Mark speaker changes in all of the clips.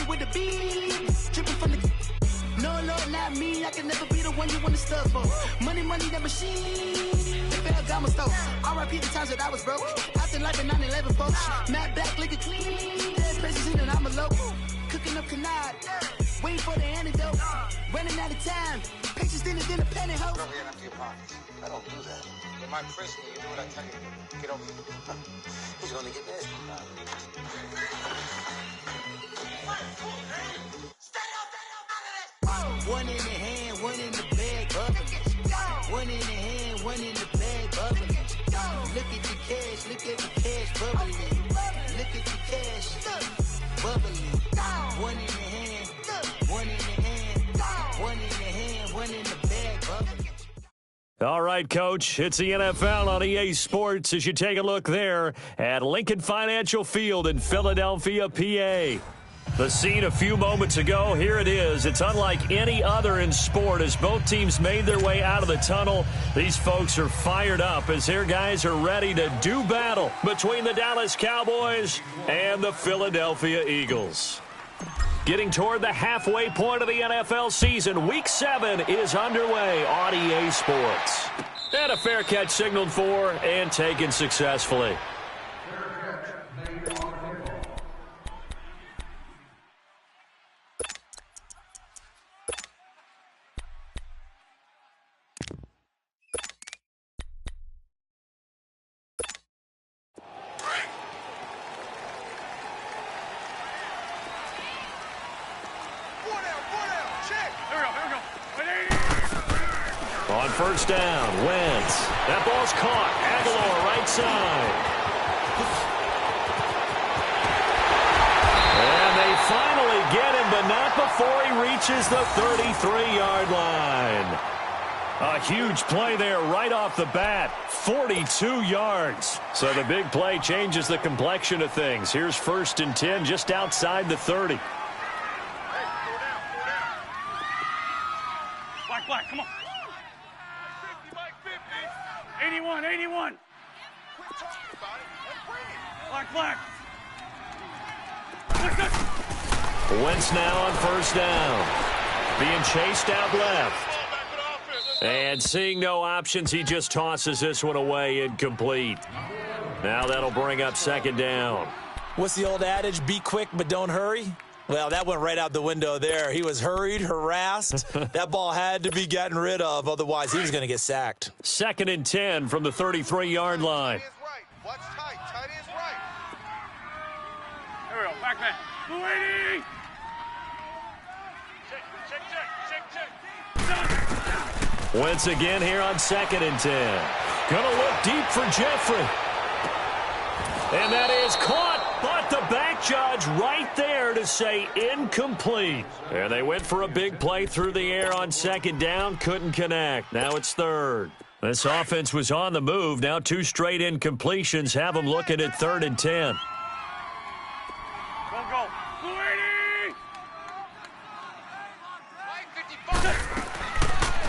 Speaker 1: with the beat. Dripping from the... No, Lord, not me. I can never be the one you want to stuff for. Money, that machine. They fell down my stove. R.I.P. the times that I was broke. Acting like a 9/11 folks. Matte black, liquor clean. Dead presses in and I'm a local. Cooking up canard. Waiting for the antidote. Running out of time. Pictures thinner than a pantyhose.
Speaker 2: Don't get empty your pockets. I don't do that. In my prison, you do what I tell you to do. Get over here. He's going to get nasty.
Speaker 1: One in the hand, one in the bag, bubbling. One in the hand, one in the bag, bubbling. Look at the cash, look at the cash, bubbling. Look at the cash, bubbling. One in the hand, one in the hand, one in the hand, one in the bag, bubbling.
Speaker 3: All right, Coach, it's the NFL on EA Sports as you take a look there at Lincoln Financial Field in Philadelphia, PA. The scene a few moments ago, here it is. It's unlike any other in sport as both teams made their way out of the tunnel. These folks are fired up as their guys are ready to do battle between the Dallas Cowboys and the Philadelphia Eagles. Getting toward the halfway point of the NFL season, Week 7 is underway on EA Sports. And a fair catch signaled for and taken successfully. On first down, Wentz. That ball's caught. Aguilar, right side. And they finally get him, but not before he reaches the 33-yard line. A huge play there right off the bat. 42 yards. So the big play changes the complexion of things. Here's 1st and 10 just outside the 30.
Speaker 4: Black, come on. 81.
Speaker 2: Quit talking about it. Let's bring it.
Speaker 4: Black.
Speaker 3: Wentz now on first down. Being chased out left. And seeing no options, he just tosses this one away, incomplete. Now that'll bring up 2nd down.
Speaker 5: What's the old adage? Be quick, but don't hurry. Well, that went right out the window there. He was hurried, harassed. That ball had to be gotten rid of, otherwise he was going to get sacked.
Speaker 3: 2nd and 10 from the 33-yard line.
Speaker 2: Watch tight. Tight is right.
Speaker 4: There we go. Back man. 280. Check.
Speaker 3: Wentz again here on 2nd and 10. Gonna look deep for Jeffrey. And that is caught. But the back judge right there to say incomplete. And they went for a big play through the air on 2nd down. Couldn't connect. Now it's 3rd. This offense was on the move. Now 2 straight incompletions have them looking at 3rd and 10.
Speaker 4: Go.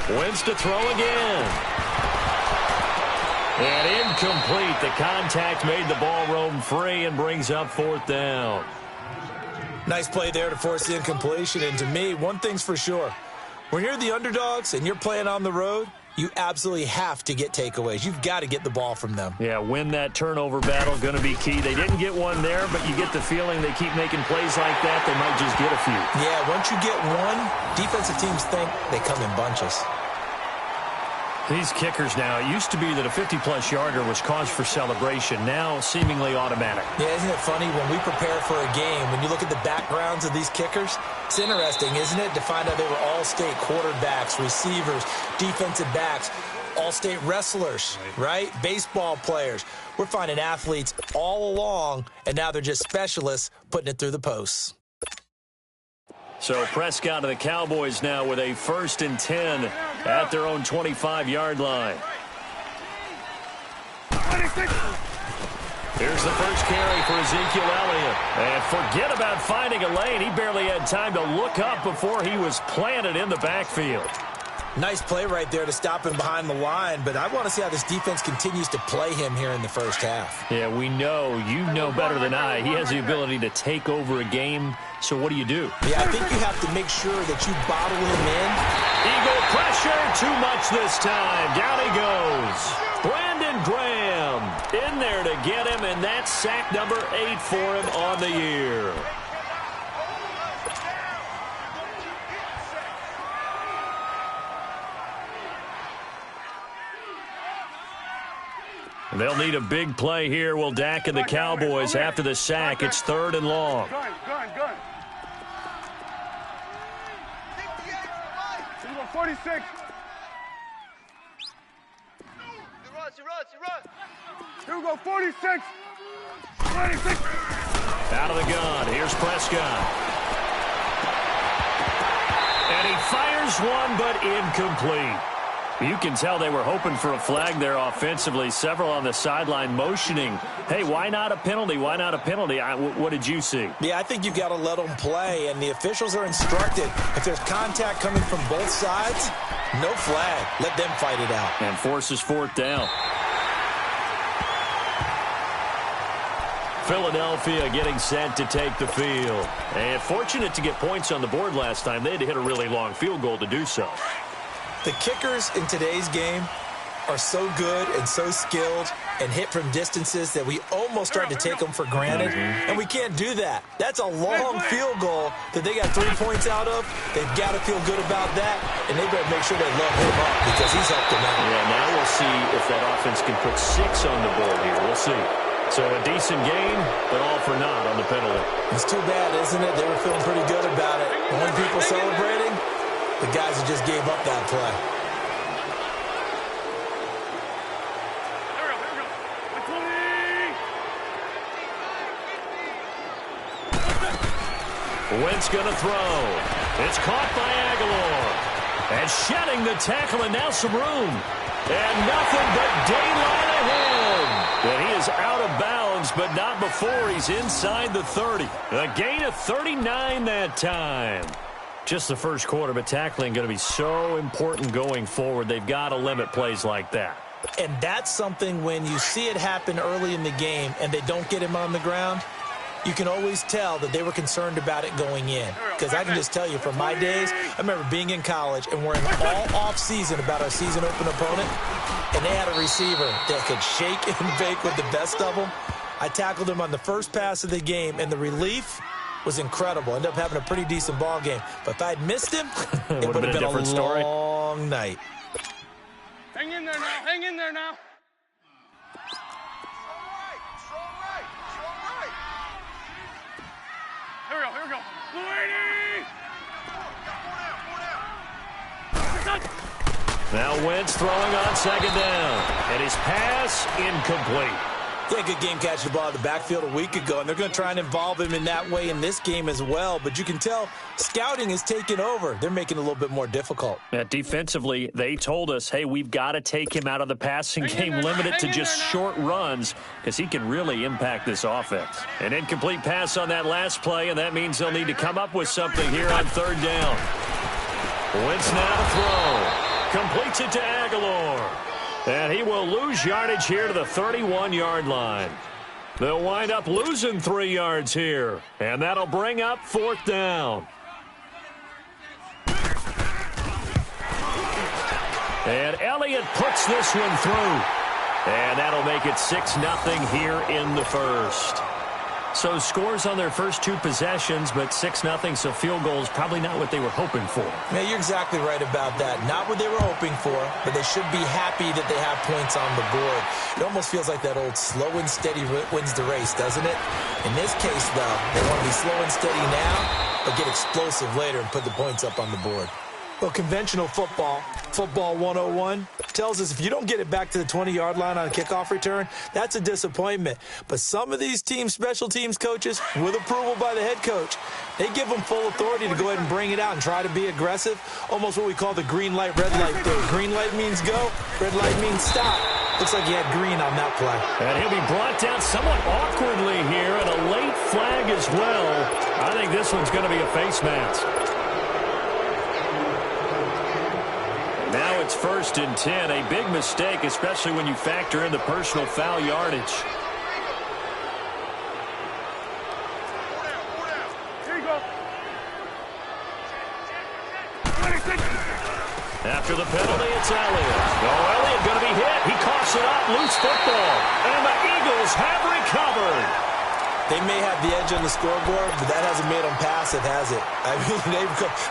Speaker 4: 280.
Speaker 3: Wentz to throw again. And incomplete. The contact made the ball roam free and brings up 4th down.
Speaker 5: Nice play there to force the incompletion. And to me, one thing's for sure. When you're the underdogs and you're playing on the road, you absolutely have to get takeaways. You've got to get the ball from them.
Speaker 3: Yeah, win that turnover battle, going to be key. They didn't get one there, but you get the feeling they keep making plays like that, they might just get a few.
Speaker 5: Yeah, once you get one, defensive teams think they come in bunches.
Speaker 3: These kickers now, it used to be that a 50-plus yarder was cause for celebration. Now, seemingly automatic.
Speaker 5: Yeah, isn't it funny when we prepare for a game, when you look at the backgrounds of these kickers, it's interesting, isn't it, to find out they were all-state quarterbacks, receivers, defensive backs, all-state wrestlers, right? Baseball players. We're finding athletes all along, and now they're just specialists putting it through the posts.
Speaker 3: So Prescott and the Cowboys now with a 1st and 10 at their own 25-yard line. Here's the first carry for Ezekiel Elliott. And forget about finding a lane. He barely had time to look up before he was planted in the backfield.
Speaker 5: Nice play right there to stop him behind the line, but I want to see how this defense continues to play him here in the first half.
Speaker 3: Yeah, we know. You know better than I. He has the ability to take over a game, so what do you do?
Speaker 5: Yeah, I think you have to make sure that you bottle him in.
Speaker 3: Eagle pressure, too much this time. Down he goes. Brandon Graham in there to get him, and that's sack number 8 for him on the year. They'll need a big play here. Will Dak and the Cowboys after the sack. It's 3rd and long.
Speaker 4: Gun. Here we go, 46. He runs. Here we go, 46. 26.
Speaker 3: Out of the gun. Here's Prescott. And he fires one, but incomplete. You can tell they were hoping for a flag there offensively. Several on the sideline motioning, hey, why not a penalty? Why not a penalty? What did you see?
Speaker 5: Yeah, I think you've got to let them play, and the officials are instructed. If there's contact coming from both sides, no flag. Let them fight it out.
Speaker 3: And forces 4th down. Philadelphia getting set to take the field. And fortunate to get points on the board last time. They had to hit a really long field goal to do so.
Speaker 5: The kickers in today's game are so good and so skilled and hit from distances that we almost start to take them for granted, and we can't do that. That's a long field goal that they got 3 points out of. They've got to feel good about that, and they better make sure they love him up because he's helped them out.
Speaker 3: Yeah, now we'll see if that offense can put 6 on the board here. We'll see. So a decent game, but all for naught on the penalty.
Speaker 5: It's too bad, isn't it? They were feeling pretty good about it. Only people celebrating, the guys who just gave up that play.
Speaker 3: Wentz going to throw. It's caught by Aguilar. And shedding the tackle, and now some room. And nothing but daylight ahead. And he is out of bounds, but not before he's inside the 30. A gain of 39 that time. Just the first quarter, but tackling going to be so important going forward. They've got to limit plays like that.
Speaker 5: And that's something when you see it happen early in the game and they don't get him on the ground, you can always tell that they were concerned about it going in. Because I can just tell you from my days, I remember being in college and worrying all off-season about our season-open opponent, and they had a receiver that could shake and bake with the best of them. I tackled him on the first pass of the game, and the relief was incredible. Ended up having a pretty decent ball game. But if I'd missed him, it would have been a
Speaker 3: story.
Speaker 5: Long night.
Speaker 4: Hang in there now. Hang in there now. Here we go.
Speaker 3: Now Wentz throwing on 2nd down. And his pass incomplete.
Speaker 5: Yeah, good game catching the ball in the backfield a week ago, and they're going to try and involve him in that way in this game as well. But you can tell scouting is taking over. They're making it a little bit more difficult.
Speaker 3: Yeah, defensively, they told us, hey, we've got to take him out of the passing game, limit it to just short runs, because he can really impact this offense. An incomplete pass on that last play, and that means they'll need to come up with something here on 3rd down. Wentz now to throw. Completes it to Aguilar. And he will lose yardage here to the 31-yard line. They'll wind up losing 3 yards here. And that'll bring up 4th down. And Elliott puts this one through. And that'll make it 6-0 here in the first. So scores on their first 2 possessions, but 6-0, so field goal is probably not what they were hoping for.
Speaker 5: Yeah, you're exactly right about that. Not what they were hoping for, but they should be happy that they have points on the board. It almost feels like that old slow and steady wins the race, doesn't it? In this case, though, they want to be slow and steady now, but get explosive later and put the points up on the board. Well, conventional football 101, tells us if you don't get it back to the 20-yard line on a kickoff return, that's a disappointment. But some of these teams, special teams coaches, with approval by the head coach, they give them full authority to go ahead and bring it out and try to be aggressive, almost what we call the green light, red light thing. Green light means go, red light means stop. Looks like he had green on that play.
Speaker 3: And he'll be brought down somewhat awkwardly here, and a late flag as well. I think this one's going to be a face mask. it's 1st and 10. A big mistake, especially when you factor in the personal foul yardage. After the penalty, it's Elliott. Oh, Elliott going to be hit. He coughs it up. Loose football. And the Eagles have recovered.
Speaker 5: They may have the edge on the scoreboard, but that hasn't made them passive, has it? I mean,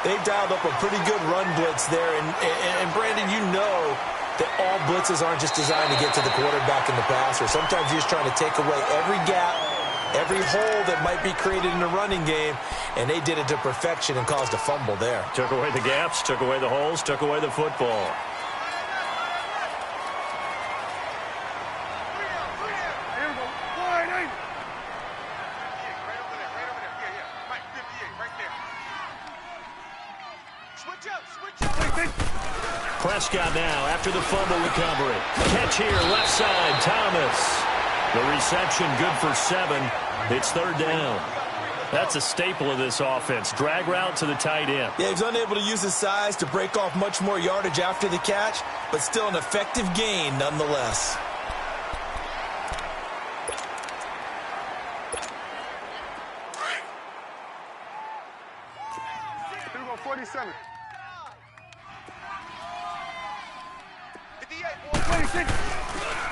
Speaker 5: they've dialed up a pretty good run blitz there. And Brandon, you know that all blitzes aren't just designed to get to the quarterback in the passer. Sometimes you're just trying to take away every gap, every hole that might be created in the running game, and they did it to perfection and caused a fumble there.
Speaker 3: Took away the gaps, took away the holes, took away the football. Prescott now after the fumble recovery. Catch here, left side, Thomas. The reception good for 7. It's 3rd down. That's a staple of this offense. Drag route to the tight end.
Speaker 5: Yeah, he's unable to use his size to break off much more yardage after the catch, but still an effective gain nonetheless.
Speaker 4: Here we go, 47. 58, 26.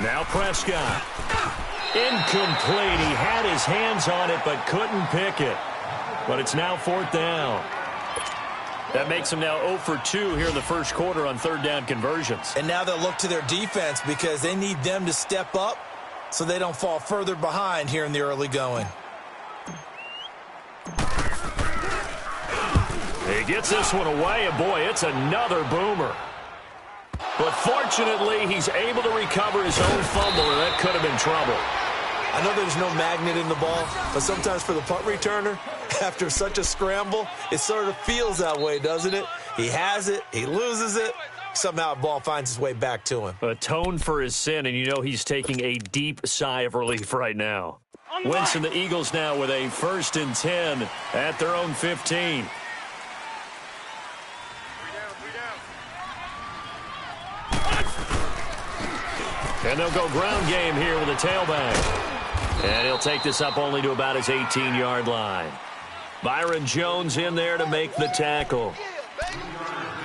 Speaker 3: Now Prescott. Incomplete. He had his hands on it but couldn't pick it. But it's now 4th down. That makes him now 0 for 2 here in the first quarter on 3rd down conversions.
Speaker 5: And now they'll look to their defense because they need them to step up so they don't fall further behind here in the early going.
Speaker 3: He gets this one away, and boy, it's another boomer. But fortunately, he's able to recover his own fumble, and that could have been trouble.
Speaker 5: I know there's no magnet in the ball, but sometimes for the punt returner, after such a scramble, it sort of feels that way, doesn't it? He has it, he loses it, somehow the ball finds its way back to him.
Speaker 3: Atone for his sin, and you know he's taking a deep sigh of relief right now. Wentz and the Eagles now with a 1st and 10 at their own 15. And they'll go ground game here with a tailback. And he'll take this up only to about his 18-yard line. Byron Jones in there to make the tackle.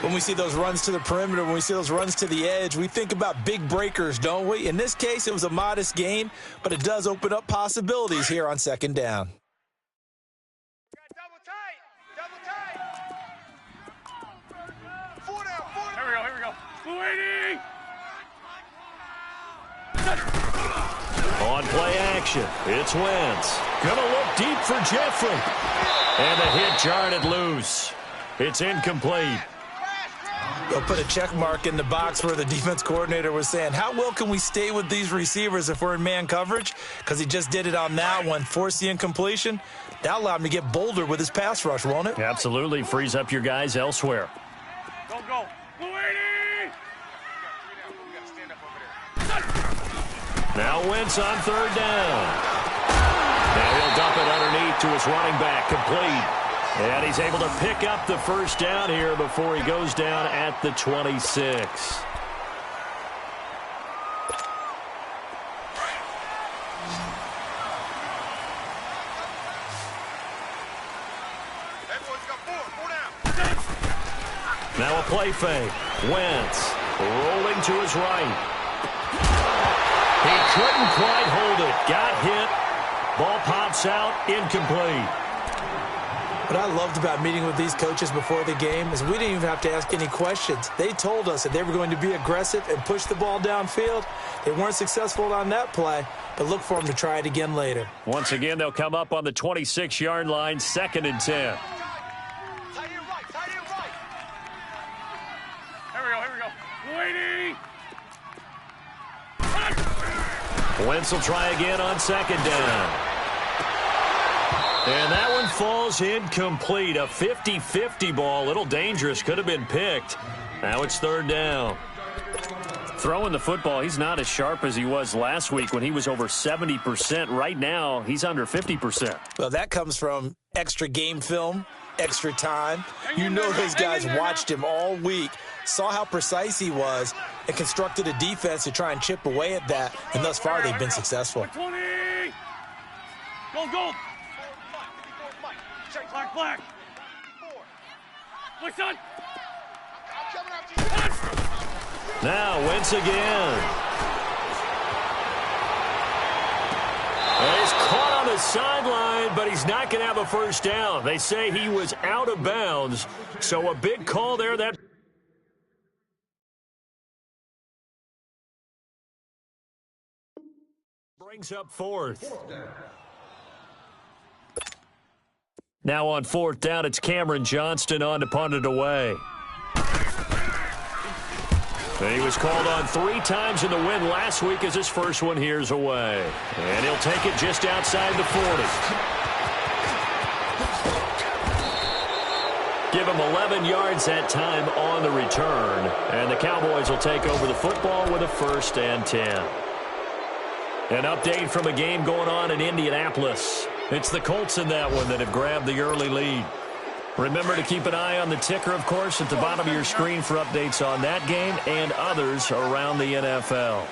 Speaker 5: When we see those runs to the perimeter, when we see those runs to the edge, we think about big breakers, don't we? In this case, it was a modest gain, but it does open up possibilities here on 2nd down.
Speaker 4: Double tight. Four down. Here we go. Waiting.
Speaker 3: On play action, it's Wentz. Gonna look deep for Jeffrey. And the hit jarred it loose. It's incomplete.
Speaker 5: They'll put a check mark in the box where the defense coordinator was saying, how well can we stay with these receivers if we're in man coverage? Because he just did it on that one, forced the incompletion. That'll allow him to get bolder with his pass rush, won't it?
Speaker 3: Absolutely. Frees up your guys elsewhere.
Speaker 4: Go.
Speaker 3: Now Wentz on 3rd down. Now he'll dump it underneath to his running back, complete. And he's able to pick up the 1st down here before he goes down at the 26. Now a play fake. Wentz rolling to his right. He couldn't quite hold it. Got hit. Ball pops out. Incomplete.
Speaker 5: What I loved about meeting with these coaches before the game is we didn't even have to ask any questions. They told us that they were going to be aggressive and push the ball downfield. They weren't successful on that play, but look for them to try it again later.
Speaker 3: Once again, they'll come up on the 26-yard line, 2nd and 10.
Speaker 4: Tight end right. Here we go. Waiting.
Speaker 3: Wentz will try again on 2nd down. And that one falls incomplete. A 50-50 ball. A little dangerous. Could have been picked. Now it's 3rd down. Throwing the football, he's not as sharp as he was last week when he was over 70%. Right now, he's under 50%.
Speaker 5: Well, that comes from extra game film extra time. You know those guys watched him all week, saw how precise he was, and constructed a defense to try and chip away at that, and thus far they've been successful.
Speaker 4: 20! Gold! Black! My son!
Speaker 3: Now, Wentz again. He's caught on the sideline, but he's not going to have a first down. They say he was out of bounds, so a big call there. That brings up fourth. Now on fourth down, it's Cameron Johnston on to punt it away. And he was called on 3 times in the win last week as his first one here's away. And he'll take it just outside the 40. Give him 11 yards that time on the return. And the Cowboys will take over the football with a 1st and 10. An update from a game going on in Indianapolis. It's the Colts in that one that have grabbed the early lead. Remember to keep an eye on the ticker, of course, at the bottom of your screen for updates on that game and others around the NFL.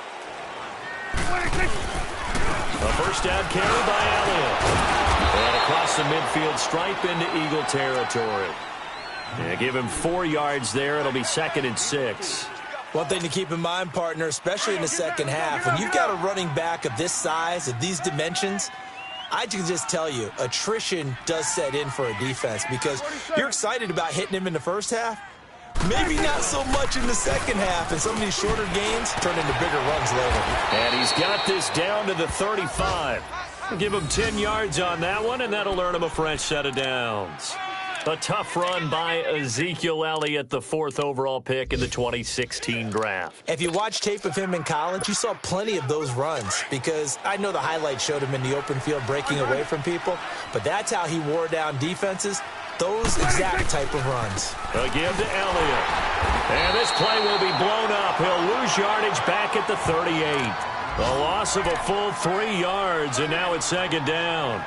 Speaker 3: A first down carry by Elliott. And across the midfield stripe into Eagle territory. Yeah, give him 4 yards there. It'll be 2nd and 6.
Speaker 5: One thing to keep in mind, partner, especially in the second half, when you've got a running back of this size, of these dimensions, I can just tell you, attrition does set in for a defense because you're excited about hitting him in the first half. Maybe not so much in the second half, and some of these shorter gains turn into bigger runs later.
Speaker 3: And he's got this down to the 35. Give him 10 yards on that one, and that'll earn him a fresh set of downs. A tough run by Ezekiel Elliott, the 4th overall pick in the 2016 draft.
Speaker 5: If you watch tape of him in college, you saw plenty of those runs because I know the highlights showed him in the open field breaking away from people, but that's how he wore down defenses, those exact type of runs.
Speaker 3: A give to Elliott. And this play will be blown up. He'll lose yardage back at the 38. A loss of a full 3 yards, and now it's 2nd down.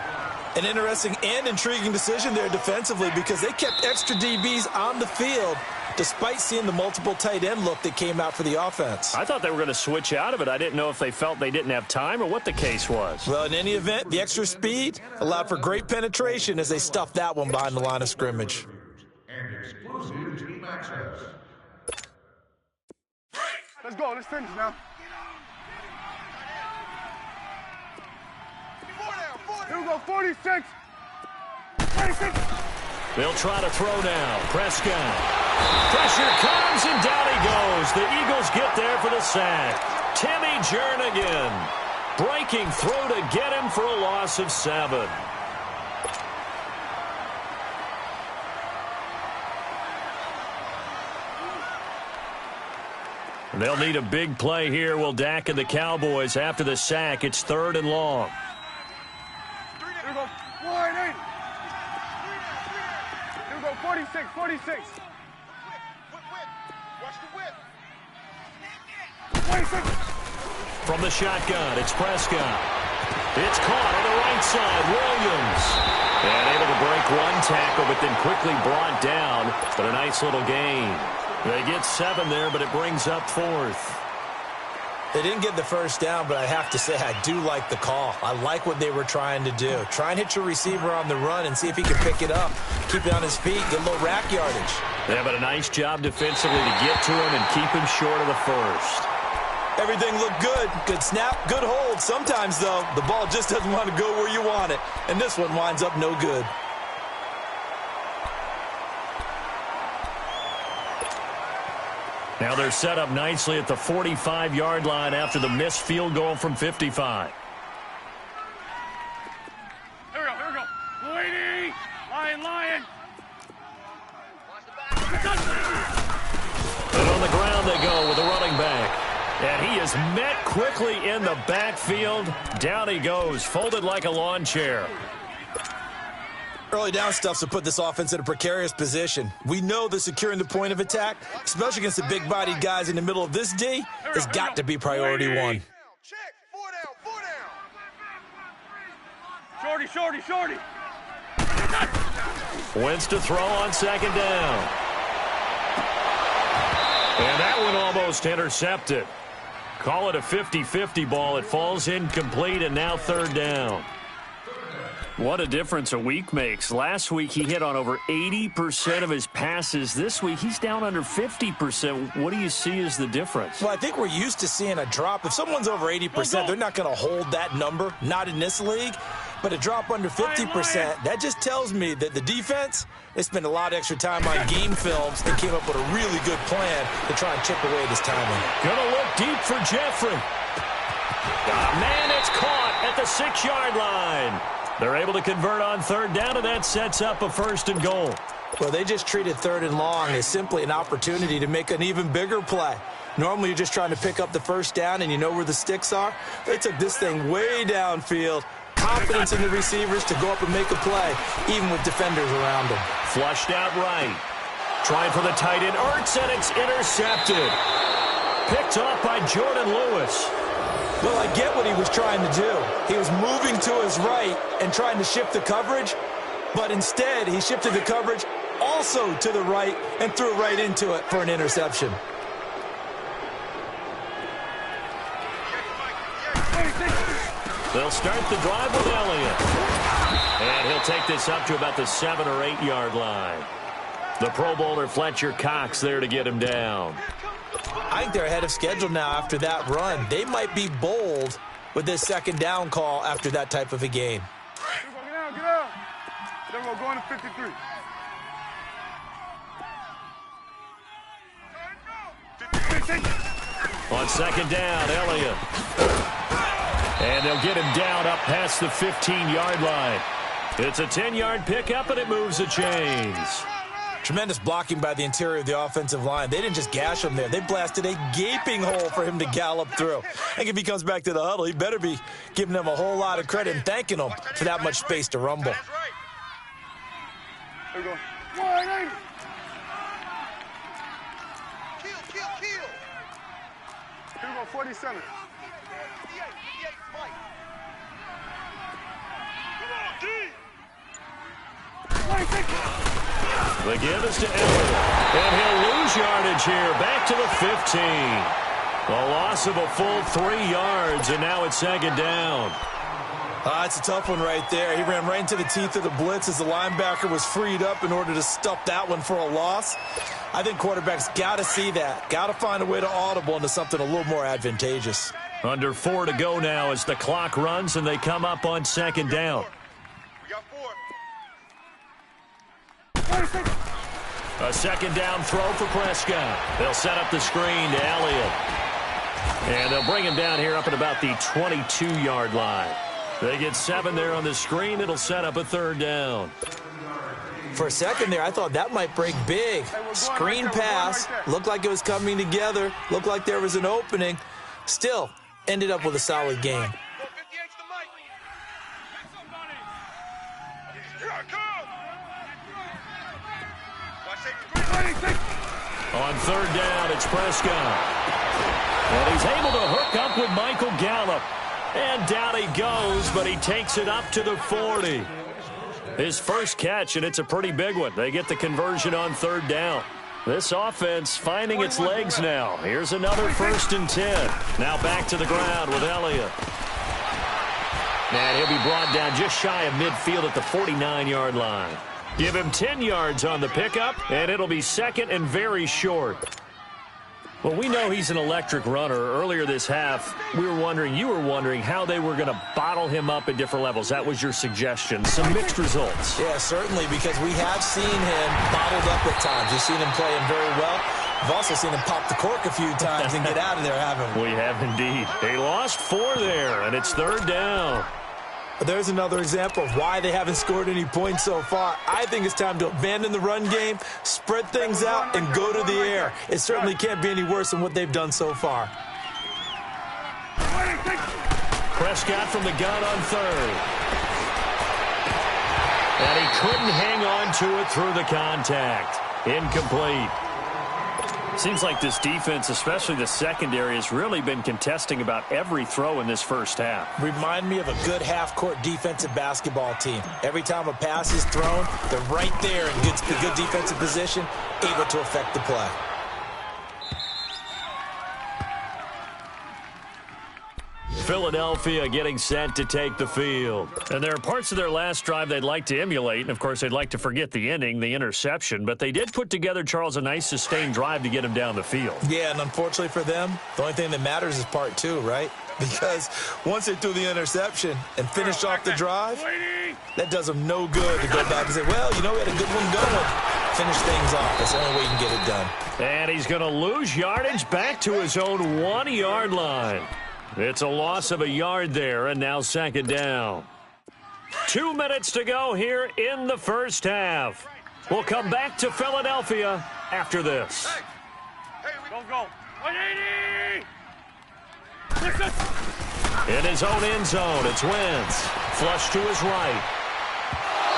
Speaker 5: An interesting and intriguing decision there defensively because they kept extra DBs on the field despite seeing the multiple tight end look that came out for the offense.
Speaker 3: I thought they were going to switch out of it. I didn't know if they felt they didn't have time or what the case was.
Speaker 5: Well, in any event, the extra speed allowed for great penetration as they stuffed that one behind the line of scrimmage.
Speaker 6: And exclusive team access.
Speaker 4: Let's go. Let's finish now. Here we go, 46. 46.
Speaker 3: They'll try to throw now. Prescott. Pressure comes, and down he goes. The Eagles get there for the sack. Timmy Jernigan breaking through to get him for a loss of 7. They'll need a big play here. Will Dak and the Cowboys after the sack. It's 3rd and long.
Speaker 4: Here we go, 48. Here we go, 46, 46.
Speaker 6: Watch the whip.
Speaker 4: 46.
Speaker 3: From the shotgun, it's Prescott. It's caught on the right side, Williams. And able to break one tackle, but then quickly brought down. But a nice little gain. They get 7 there, but it brings up 4th.
Speaker 5: They didn't get the first down, but I have to say I do like the call. I like what they were trying to do. Try and hit your receiver on the run and see if he can pick it up. Keep it on his feet, get a little rack yardage.
Speaker 3: Yeah, but a nice job defensively to get to him and keep him short of the first.
Speaker 5: Everything looked good. Good snap, good hold. Sometimes, though, the ball just doesn't want to go where you want it. And this one winds up no good.
Speaker 3: Now they're set up nicely at the 45-yard line after the missed field goal from 55.
Speaker 4: Here we go. Lady! Lion!
Speaker 3: And on the ground they go with the running back. And he is met quickly in the backfield. Down he goes, folded like a lawn chair.
Speaker 5: Early down stuffs to put this offense in a precarious position. We know that securing the point of attack, especially against the big-bodied guys in the middle of this D, has got to be priority 1.
Speaker 6: Check. 4 down.
Speaker 4: Shorty.
Speaker 3: Wentz to throw on second down. And that one almost intercepted. Call it a 50-50 ball. It falls incomplete, and now third down. What a difference a week makes. Last week, he hit on over 80% of his passes. This week, he's down under 50%. What do you see as the difference?
Speaker 5: Well, I think we're used to seeing a drop. If someone's over 80%, they're not going to hold that number, not in this league. But a drop under 50%, that just tells me that the defense, they spent a lot of extra time on game films and came up with a really good plan to try and chip away this timing.
Speaker 3: Gonna look deep for Jeffrey. Man, it's caught at the 6-yard line. They're able to convert on third down, and that sets up a 1st and goal.
Speaker 5: Well, they just treated 3rd and long as simply an opportunity to make an even bigger play. Normally, you're just trying to pick up the 1st down, and you know where the sticks are. They took this thing way downfield. Confidence in the receivers to go up and make a play, even with defenders around them.
Speaker 3: Flushed out right. Trying for the tight end. Ertz, and it's intercepted. Picked off by Jordan Lewis.
Speaker 5: Well, I get what he was trying to do. He was moving to his right and trying to shift the coverage, but instead he shifted the coverage also to the right and threw right into it for an interception.
Speaker 3: They'll start the drive with Elliott. And he'll take this up to about the 7- or 8-yard line. The Pro Bowler Fletcher Cox there to get him down.
Speaker 5: I think they're ahead of schedule now after that run. They might be bold with this 2nd down call after that type of a game.
Speaker 4: Get out, get out. Then we'll go into 53.
Speaker 3: On 2nd down, Elliott. And they'll get him down up past the 15-yard line. It's a 10-yard pickup, and it moves the chains.
Speaker 5: Tremendous blocking by the interior of the offensive line. They didn't just gash him there. They blasted a gaping hole for him to gallop through. I think if he comes back to the huddle, he better be giving them a whole lot of credit and thanking them for that much space to rumble.
Speaker 4: Here we go. 180.
Speaker 6: Kill.
Speaker 4: Here we go, 47.
Speaker 3: The give is to Elliott. And he'll lose yardage here. Back to the 15. A loss of a full 3 yards, and now it's 2nd down.
Speaker 5: It's a tough one right there. He ran right into the teeth of the blitz as the linebacker was freed up in order to stuff that one for a loss. I think quarterbacks got to see that. Got to find a way to audible into something a little more advantageous.
Speaker 3: Under 4 to go now as the clock runs, and they come up on 2nd down.
Speaker 6: We got 4.
Speaker 3: A 2nd down throw for Prescott. They'll set up the screen to Elliott. And they'll bring him down here up at about the 22-yard line. They get 7 there on the screen. It'll set up a 3rd down.
Speaker 5: For a second there, I thought that might break big. Screen pass. Looked like it was coming together. Looked like there was an opening. Still, ended up with a solid game.
Speaker 3: On 3rd down, it's Prescott. And he's able to hook up with Michael Gallup. And down he goes, but he takes it up to the 40. His first catch, and it's a pretty big one. They get the conversion on 3rd down. This offense finding its legs now. Here's another 1st and 10. Now back to the ground with Elliott. And he'll be brought down just shy of midfield at the 49-yard line. Give him 10 yards on the pickup, and it'll be 2nd and very short. Well, we know he's an electric runner. Earlier this half, you were wondering how they were going to bottle him up at different levels. That was your suggestion. Some mixed results.
Speaker 5: Yeah, certainly, because we have seen him bottled up at times. We've seen him playing very well. We've also seen him pop the cork a few times and get out of there, haven't we?
Speaker 3: We have indeed. They lost 4 there, and it's 3rd down.
Speaker 5: There's another example of why they haven't scored any points so far. I think it's time to abandon the run game, spread things out, and go to the air. It certainly can't be any worse than what they've done so far.
Speaker 3: Prescott from the gun on 3rd. And he couldn't hang on to it through the contact. Incomplete. Seems like this defense, especially the secondary, has really been contesting about every throw in this first half.
Speaker 5: Remind me of a good half-court defensive basketball team. Every time a pass is thrown, they're right there in good defensive position, able to affect the play.
Speaker 3: Philadelphia getting set to take the field. And there are parts of their last drive they'd like to emulate. And, of course, they'd like to forget the inning, the interception. But they did put together, Charles, a nice sustained drive to get him down the field.
Speaker 5: Yeah, and unfortunately for them, the only thing that matters is part two, right? Because once they threw the interception and finished off the drive, that does them no good to go back and say, well, you know, we had a good one going. Finish things off. That's the only way you can get it done.
Speaker 3: And he's going to lose yardage back to his own 1-yard line. It's a loss of a yard there, and now second down. 2 minutes to go here in the first half. We'll come back to Philadelphia after this.
Speaker 4: Go. 180!
Speaker 3: In his own end zone, it's Wentz. Flush to his right.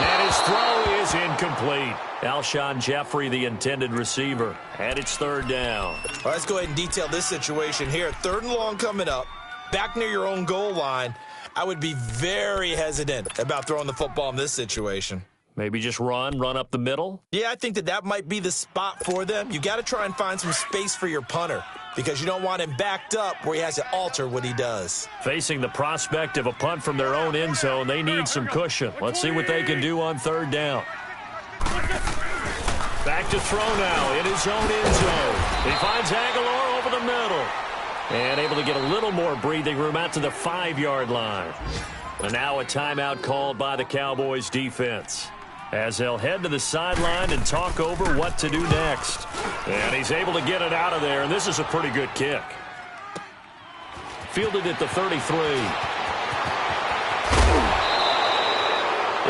Speaker 3: And his throw is incomplete. Alshon Jeffrey, the intended receiver. And it's third down.
Speaker 5: All right, let's go ahead and detail this situation here. 3rd and long coming up. Back near your own goal line, I would be very hesitant about throwing the football in this situation.
Speaker 3: Maybe just run up the middle?
Speaker 5: Yeah, I think that might be the spot for them. You got to try and find some space for your punter because you don't want him backed up where he has to alter what he does.
Speaker 3: Facing the prospect of a punt from their own end zone, they need some cushion. Let's see what they can do on third down. Back to throw now in his own end zone. He finds Aguilar over the middle. And able to get a little more breathing room out to the 5-yard line. And now a timeout called by the Cowboys defense, as they'll head to the sideline and talk over what to do next. And he's able to get it out of there, and this is a pretty good kick. Fielded at the 33.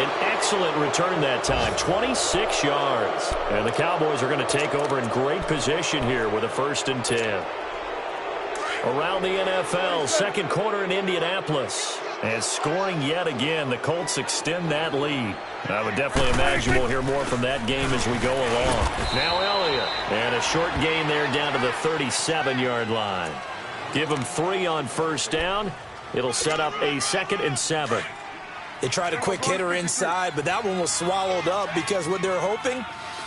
Speaker 3: An excellent return that time, 26 yards. And the Cowboys are going to take over in great position here with a 1st and 10. Around the NFL, second quarter in Indianapolis. And scoring yet again, the Colts extend that lead. I would definitely imagine we'll hear more from that game as we go along. Now Elliott. And a short gain there down to the 37-yard line. Give them 3 on first down. It'll set up a 2nd and 7.
Speaker 5: They tried a quick hitter inside, but that one was swallowed up because what they're hoping,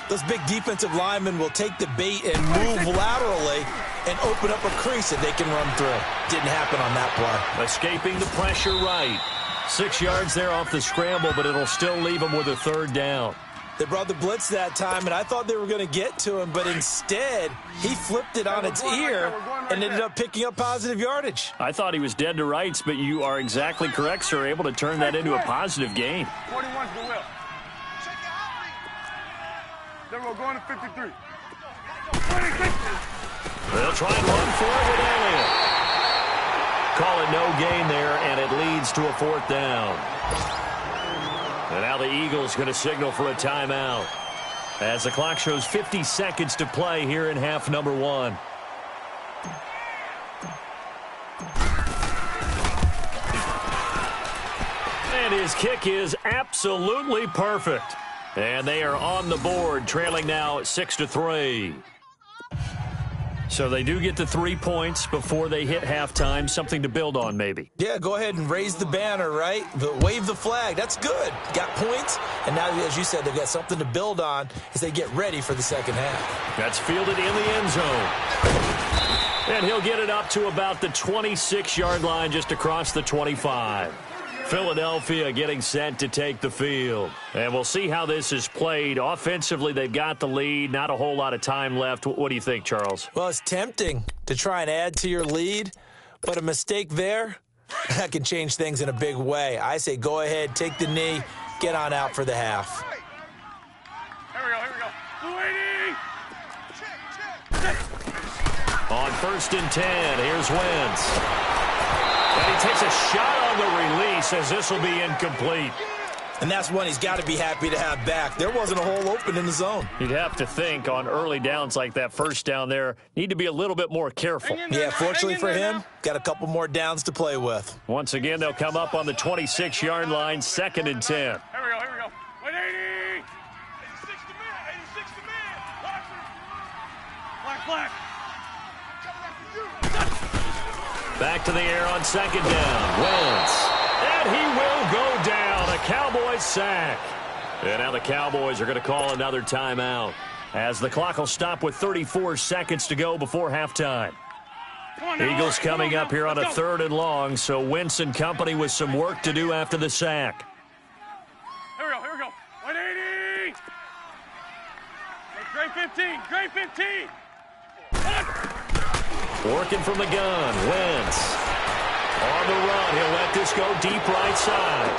Speaker 5: those big defensive linemen will take the bait and move laterally and open up a crease that they can run through. Didn't happen on that play.
Speaker 3: Escaping the pressure right. 6 yards there off the scramble, but it'll still leave them with a 3rd down.
Speaker 5: They brought the blitz that time, and I thought they were going to get to him, but instead, he flipped it on its ear and ended up picking up positive yardage.
Speaker 3: I thought he was dead to rights, but you are exactly correct, sir. Able to turn that into a positive gain.
Speaker 4: 41's the will. Then we're going to 53. 26.
Speaker 3: They'll try and run for it with Elliott. Call it no gain there, and it leads to a 4th down. And now the Eagles going to signal for a timeout as the clock shows 50 seconds to play here in half number 1. And his kick is absolutely perfect. And they are on the board, trailing now 6-3. So they do get the 3 points before they hit halftime, something to build on maybe.
Speaker 5: Yeah, go ahead and raise the banner, right? Wave the flag. That's good. Got points, and now, as you said, they've got something to build on as they get ready for the second half.
Speaker 3: That's fielded in the end zone. And he'll get it up to about the 26-yard line, just across the 25. Philadelphia getting set to take the field. And we'll see how this is played. Offensively, they've got the lead. Not a whole lot of time left. What do you think, Charles?
Speaker 5: Well, it's tempting to try and add to your lead, but a mistake there, that can change things in a big way. I say go ahead, take the knee, get on out for the half.
Speaker 4: Here we go. 280.
Speaker 3: On 1st and 10, here's Wentz. And he takes a shot on the release as this will be incomplete.
Speaker 5: And that's one he's got to be happy to have back. There wasn't a hole open in the zone.
Speaker 3: You'd have to think on early downs like that, first down there, need to be a little bit more careful.
Speaker 5: Yeah, fortunately for him, got a couple more downs to play with.
Speaker 3: Once again, they'll come up on the 26-yard line, 2nd and 10.
Speaker 4: Here we go. 180. 86 to man. flag.
Speaker 3: Back to the air on second down. Wentz. And he will go down. A Cowboys sack. And now the Cowboys are going to call another timeout, as the clock will stop with 34 seconds to go before halftime. Eagles coming up here on a 3rd and long, so Wentz and company with some work to do after the sack.
Speaker 4: Here we go. 180. Great 15. Great 15.
Speaker 3: Working from the gun. Wentz. On the run. He'll let this go deep right side.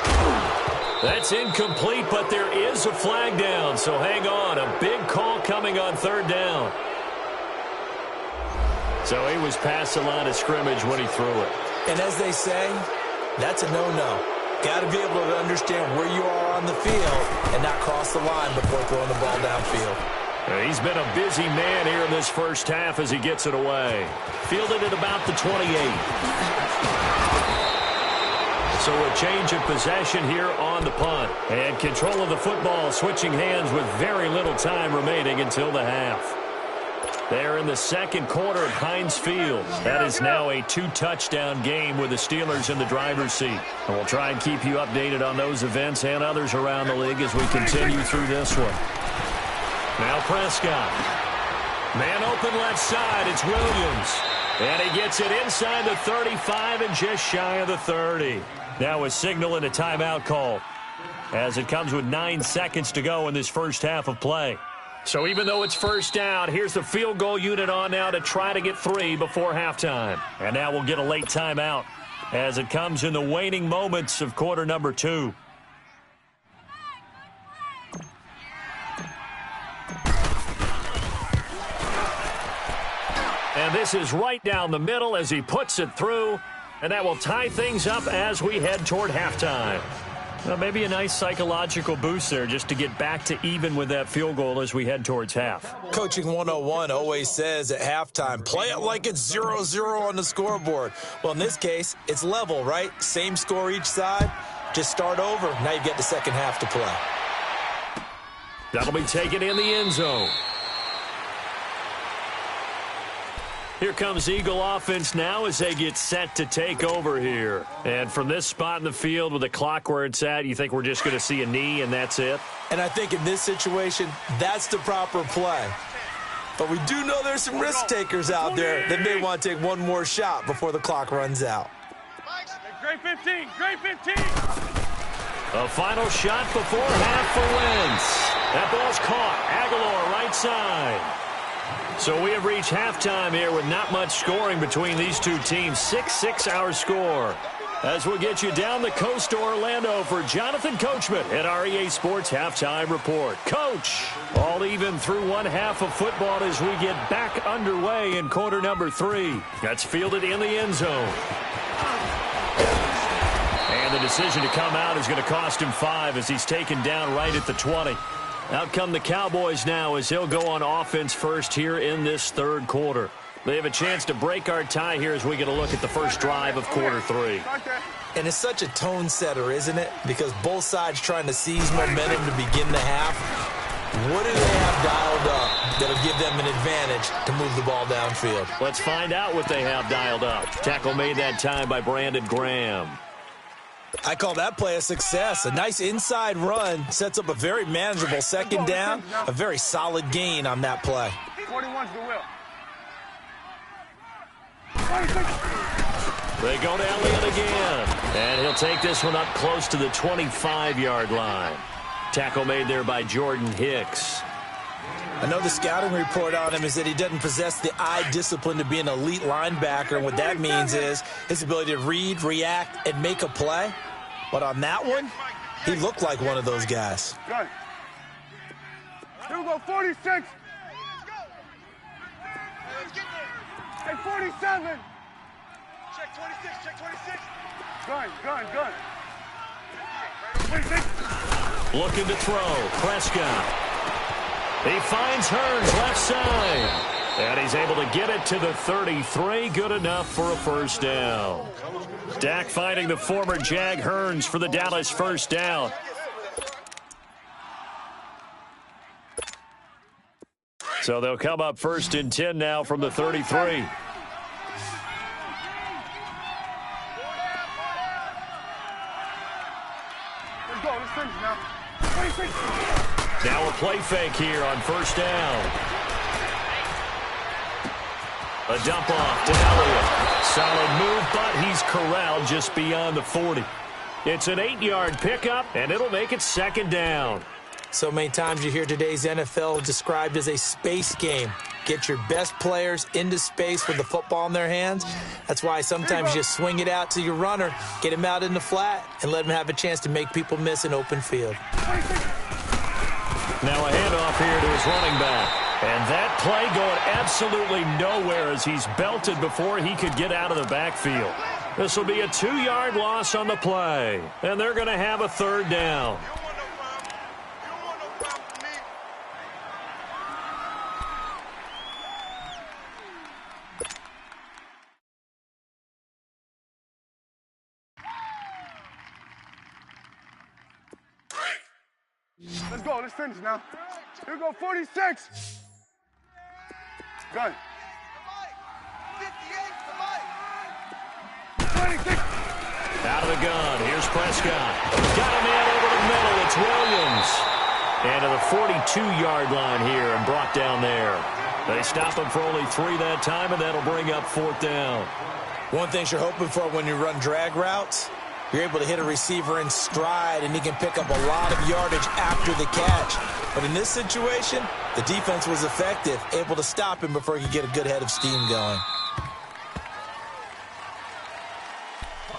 Speaker 3: That's incomplete, but there is a flag down, so hang on. A big call coming on 3rd down. So he was past the line of scrimmage when he threw it.
Speaker 5: And as they say, that's a no-no. Got to be able to understand where you are on the field and not cross the line before throwing the ball downfield.
Speaker 3: He's been a busy man here in this first half as he gets it away. Fielded at about the 28. So a change of possession here on the punt. And control of the football switching hands with very little time remaining until the half. They're in the second quarter at Heinz Field. That is now a 2-touchdown game with the Steelers in the driver's seat. And we'll try and keep you updated on those events and others around the league as we continue through this one. Now Prescott. Man open left side. It's Williams. And he gets it inside the 35 and just shy of the 30. Now a signal and a timeout call, as it comes with 9 seconds to go in this first half of play. So even though it's first down, here's the field goal unit on now to try to get 3 before halftime. And now we'll get a late timeout as it comes in the waning moments of quarter number 2. And this is right down the middle as he puts it through. And that will tie things up as we head toward halftime. Well, maybe a nice psychological boost there just to get back to even with that field goal as we head towards half.
Speaker 5: Coaching 101 always says at halftime, play it like it's 0-0 on the scoreboard. Well, in this case, it's level, right? Same score each side. Just start over. Now you get the second half to play.
Speaker 3: That'll be taken in the end zone. Here comes Eagle offense now as they get set to take over here. And from this spot in the field with the clock where it's at, you think we're just going to see a knee and that's it?
Speaker 5: And I think in this situation, that's the proper play. But we do know there's some risk takers out there that may want to take one more shot before the clock runs out.
Speaker 4: Great 15. Great 15.
Speaker 3: A final shot before half for Wentz. That ball's caught. Aguilar right side. So we have reached halftime here with not much scoring between these two teams. 6-6 our score. As we'll get you down the coast to Orlando for Jonathan Coachman at our EA Sports Halftime Report. Coach, all even through one half of football as we get back underway in quarter number 3. That's fielded in the end zone. And the decision to come out is going to cost him 5 as he's taken down right at the 20. Out come the Cowboys now as he'll go on offense first here in this third quarter. They have a chance to break our tie here as we get a look at the first drive of quarter 3.
Speaker 5: And it's such a tone setter, isn't it? Because both sides trying to seize momentum to begin the half. What do they have dialed up that'll give them an advantage to move the ball downfield?
Speaker 3: Let's find out what they have dialed up. Tackle made that time by Brandon Graham.
Speaker 5: I call that play a success. A nice inside run sets up a very manageable second down. A very solid gain on that play.
Speaker 4: 41's the will.
Speaker 3: They go to Elliott again. And he'll take this one up close to the 25-yard line. Tackle made there by Jordan Hicks.
Speaker 5: I know the scouting report on him is that he doesn't possess the eye discipline to be an elite linebacker. And what that means is his ability to read, react, and make a play. But on that one, he looked like one of those guys.
Speaker 4: Good. Here we go, 46. Hey, 47.
Speaker 6: Check 26, check 26.
Speaker 4: Gun. 26.
Speaker 3: Looking to throw. Prescott. He finds Hearns left side. And he's able to get it to the 33. Good enough for a first down. Dak finding the former Jag Hearns for the Dallas first down. So they'll come up 1st and 10 now from the 33.
Speaker 6: Let's go. Let's finish now. 26.
Speaker 3: Now a play fake here on 1st down. A dump off to Elliott. Solid move, but he's corralled just beyond the 40. It's an 8-yard pickup, and it'll make it 2nd down.
Speaker 5: So many times you hear today's NFL described as a space game. Get your best players into space with the football in their hands. That's why sometimes you swing it out to your runner, get him out in the flat, and let him have a chance to make people miss an open field.
Speaker 3: Now a handoff here to his running back. And that play going absolutely nowhere as he's belted before he could get out of the backfield. This will be a 2-yard loss on the play. And they're going to have a 3rd down.
Speaker 6: Let's go. Let's finish now. Here we go. 46. Good. 26.
Speaker 3: Out of the gun. Here's Prescott. Got a man over the middle. It's Williams. And to the 42-yard line here and brought down there. They stop him for only 3 that time, and that'll bring up 4th down.
Speaker 5: One thing you're hoping for when you run drag routes, you're able to hit a receiver in stride, and he can pick up a lot of yardage after the catch. But in this situation, the defense was effective, able to stop him before he could get a good head of steam going.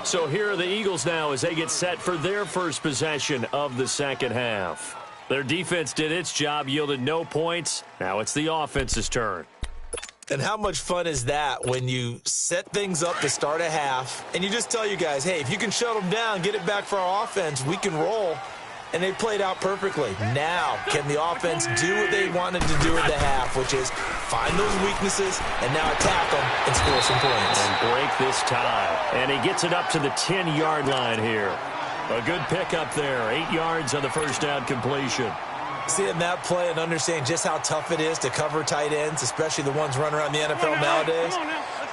Speaker 3: So here are the Eagles now as they get set for their first possession of the 2nd half. Their defense did its job, yielded no points. Now it's the offense's turn.
Speaker 5: And how much fun is that when you set things up to start a half and you just tell you guys, hey, if you can shut them down, get it back for our offense, we can roll. And they played out perfectly. Now, can the offense do what they wanted to do at the half, which is find those weaknesses and now attack them and score some points.
Speaker 3: And break this tie. And he gets it up to the 10-yard line here. A good pickup there. 8 yards on the 1st down completion.
Speaker 5: Seeing that play and understanding just how tough it is to cover tight ends, especially the ones running around the NFL nowadays,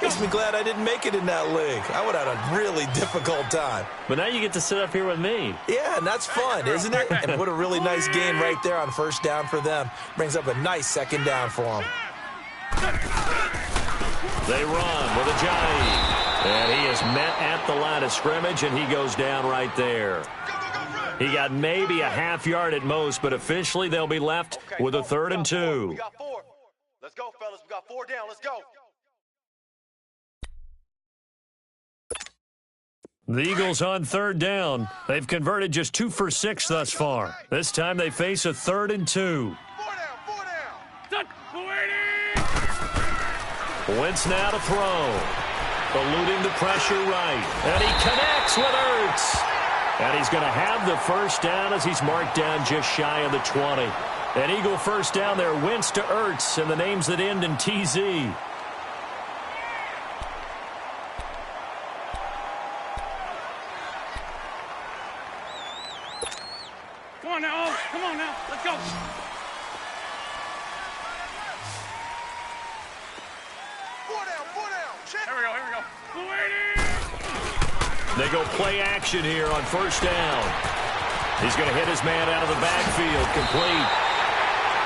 Speaker 5: makes me glad I didn't make it in that league. I would have had a really difficult time.
Speaker 3: But now you get to sit up here with me.
Speaker 5: Yeah, and that's fun, isn't it? And what a really nice gain right there on 1st down for them. Brings up a nice 2nd down for them.
Speaker 3: They run with a jive. And he is met at the line of scrimmage, and he goes down right there. He got maybe a half yard at most, but officially they'll be left with a 3rd and 2.
Speaker 6: We got 4. Let's go, fellas. We got 4 down. Let's go.
Speaker 3: The Eagles on 3rd down. They've converted just 2 for 6 thus far. This time they face a 3rd and 2.
Speaker 6: 4 down.
Speaker 3: Wentz now to throw. Eluding the pressure right. And he connects with Ertz. And he's going to have the 1st down as he's marked down just shy of the 20. An Eagle 1st down there. Wentz to Ertz and the names that end in TZ.
Speaker 4: Come on now. Come on now. Let's go.
Speaker 6: Four down. Check.
Speaker 4: Here we go.
Speaker 3: They go play action here on 1st down. He's going to hit his man out of the backfield. Complete.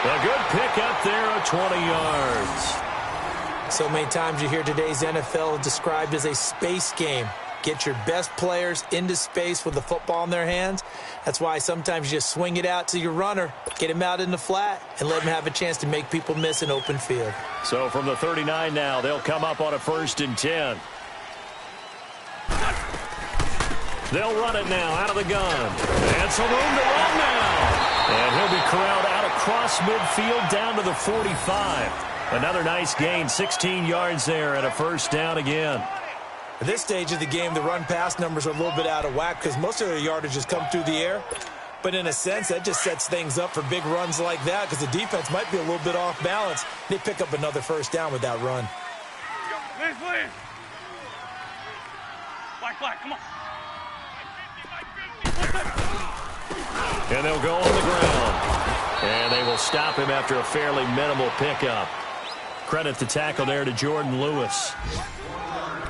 Speaker 3: A good pickup there of 20 yards.
Speaker 5: So many times you hear today's NFL described as a space game. Get your best players into space with the football in their hands. That's why sometimes you swing it out to your runner, get him out in the flat, and let him have a chance to make people miss an open field.
Speaker 3: So from the 39 now, they'll come up on a 1st and 10. They'll run it now out of the gun. And some room to run now. And he'll be corralled out across midfield down to the 45. Another nice gain, 16 yards there and a 1st down again.
Speaker 5: At this stage of the game, the run-pass numbers are a little bit out of whack because most of their yardage has come through the air. But in a sense, that just sets things up for big runs like that because the defense might be a little bit off balance. They pick up another 1st down with that run.
Speaker 4: Please. Black, come on.
Speaker 3: And they'll go on the ground. And they will stop him after a fairly minimal pickup. Credit the tackle there to Jordan Lewis.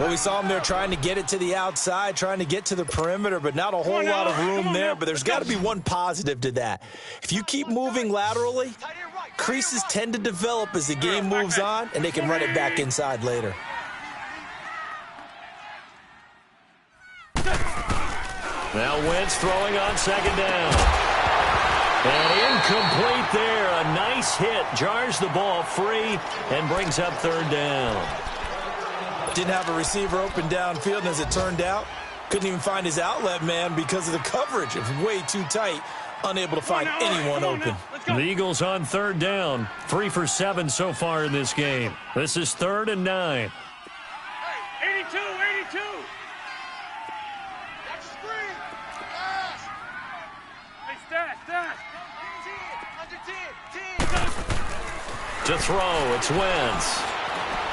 Speaker 5: Well, we saw him there trying to get it to the outside, trying to get to the perimeter, but not a whole lot of room there. But there's got to be one positive to that. If you keep moving laterally, creases tend to develop as the game moves on, and they can run it back inside later.
Speaker 3: Now Wentz throwing on second down. And incomplete there. A nice hit. Jars the ball free and brings up third down.
Speaker 5: Didn't have a receiver open downfield, and as it turned out, couldn't even find his outlet man because of the coverage. It was way too tight, unable to find anyone open.
Speaker 3: The Eagles on third down. 3 for 7 so far in this game. This is 3rd and 9.
Speaker 4: 82, 82. Hey, Stat.
Speaker 3: To throw, it's Wentz.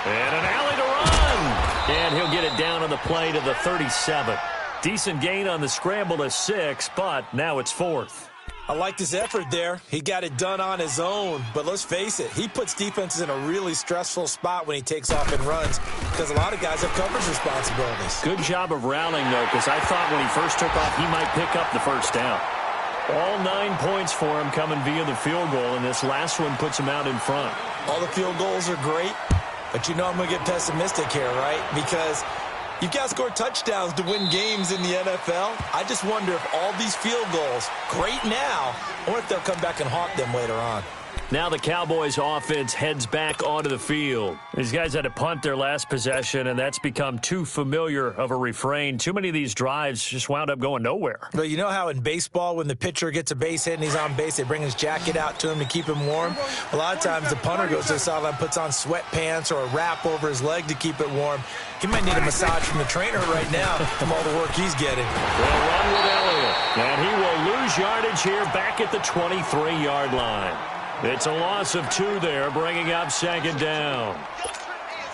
Speaker 3: And an alley to run. And he'll get it down on the play to the 37. Decent gain on the scramble to 6, but now it's 4th.
Speaker 5: I liked his effort there. He got it done on his own. But let's face it, he puts defenses in a really stressful spot when he takes off and runs because a lot of guys have coverage responsibilities.
Speaker 3: Good job of rallying, though, because I thought when he first took off, he might pick up the first down. All 9 points for him coming via the field goal, and this last one puts him out in front.
Speaker 5: All the field goals are great, but you know I'm going to get pessimistic here, right? Because you've got to score touchdowns to win games in the NFL. I just wonder if all these field goals, great now, or if they'll come back and haunt them later on.
Speaker 3: Now the Cowboys offense heads back onto the field. These guys had to punt their last possession, and that's become too familiar of a refrain. Too many of these drives just wound up going nowhere.
Speaker 5: But you know how in baseball, when the pitcher gets a base hit and he's on base, they bring his jacket out to him to keep him warm? A lot of times the punter goes to the sideline, puts on sweatpants or a wrap over his leg to keep it warm. He might need a massage from the trainer right now from all the work he's getting.
Speaker 3: They'll run with Elliott, and he will lose yardage here back at the 23-yard line. It's a loss of 2 there, bringing up second down.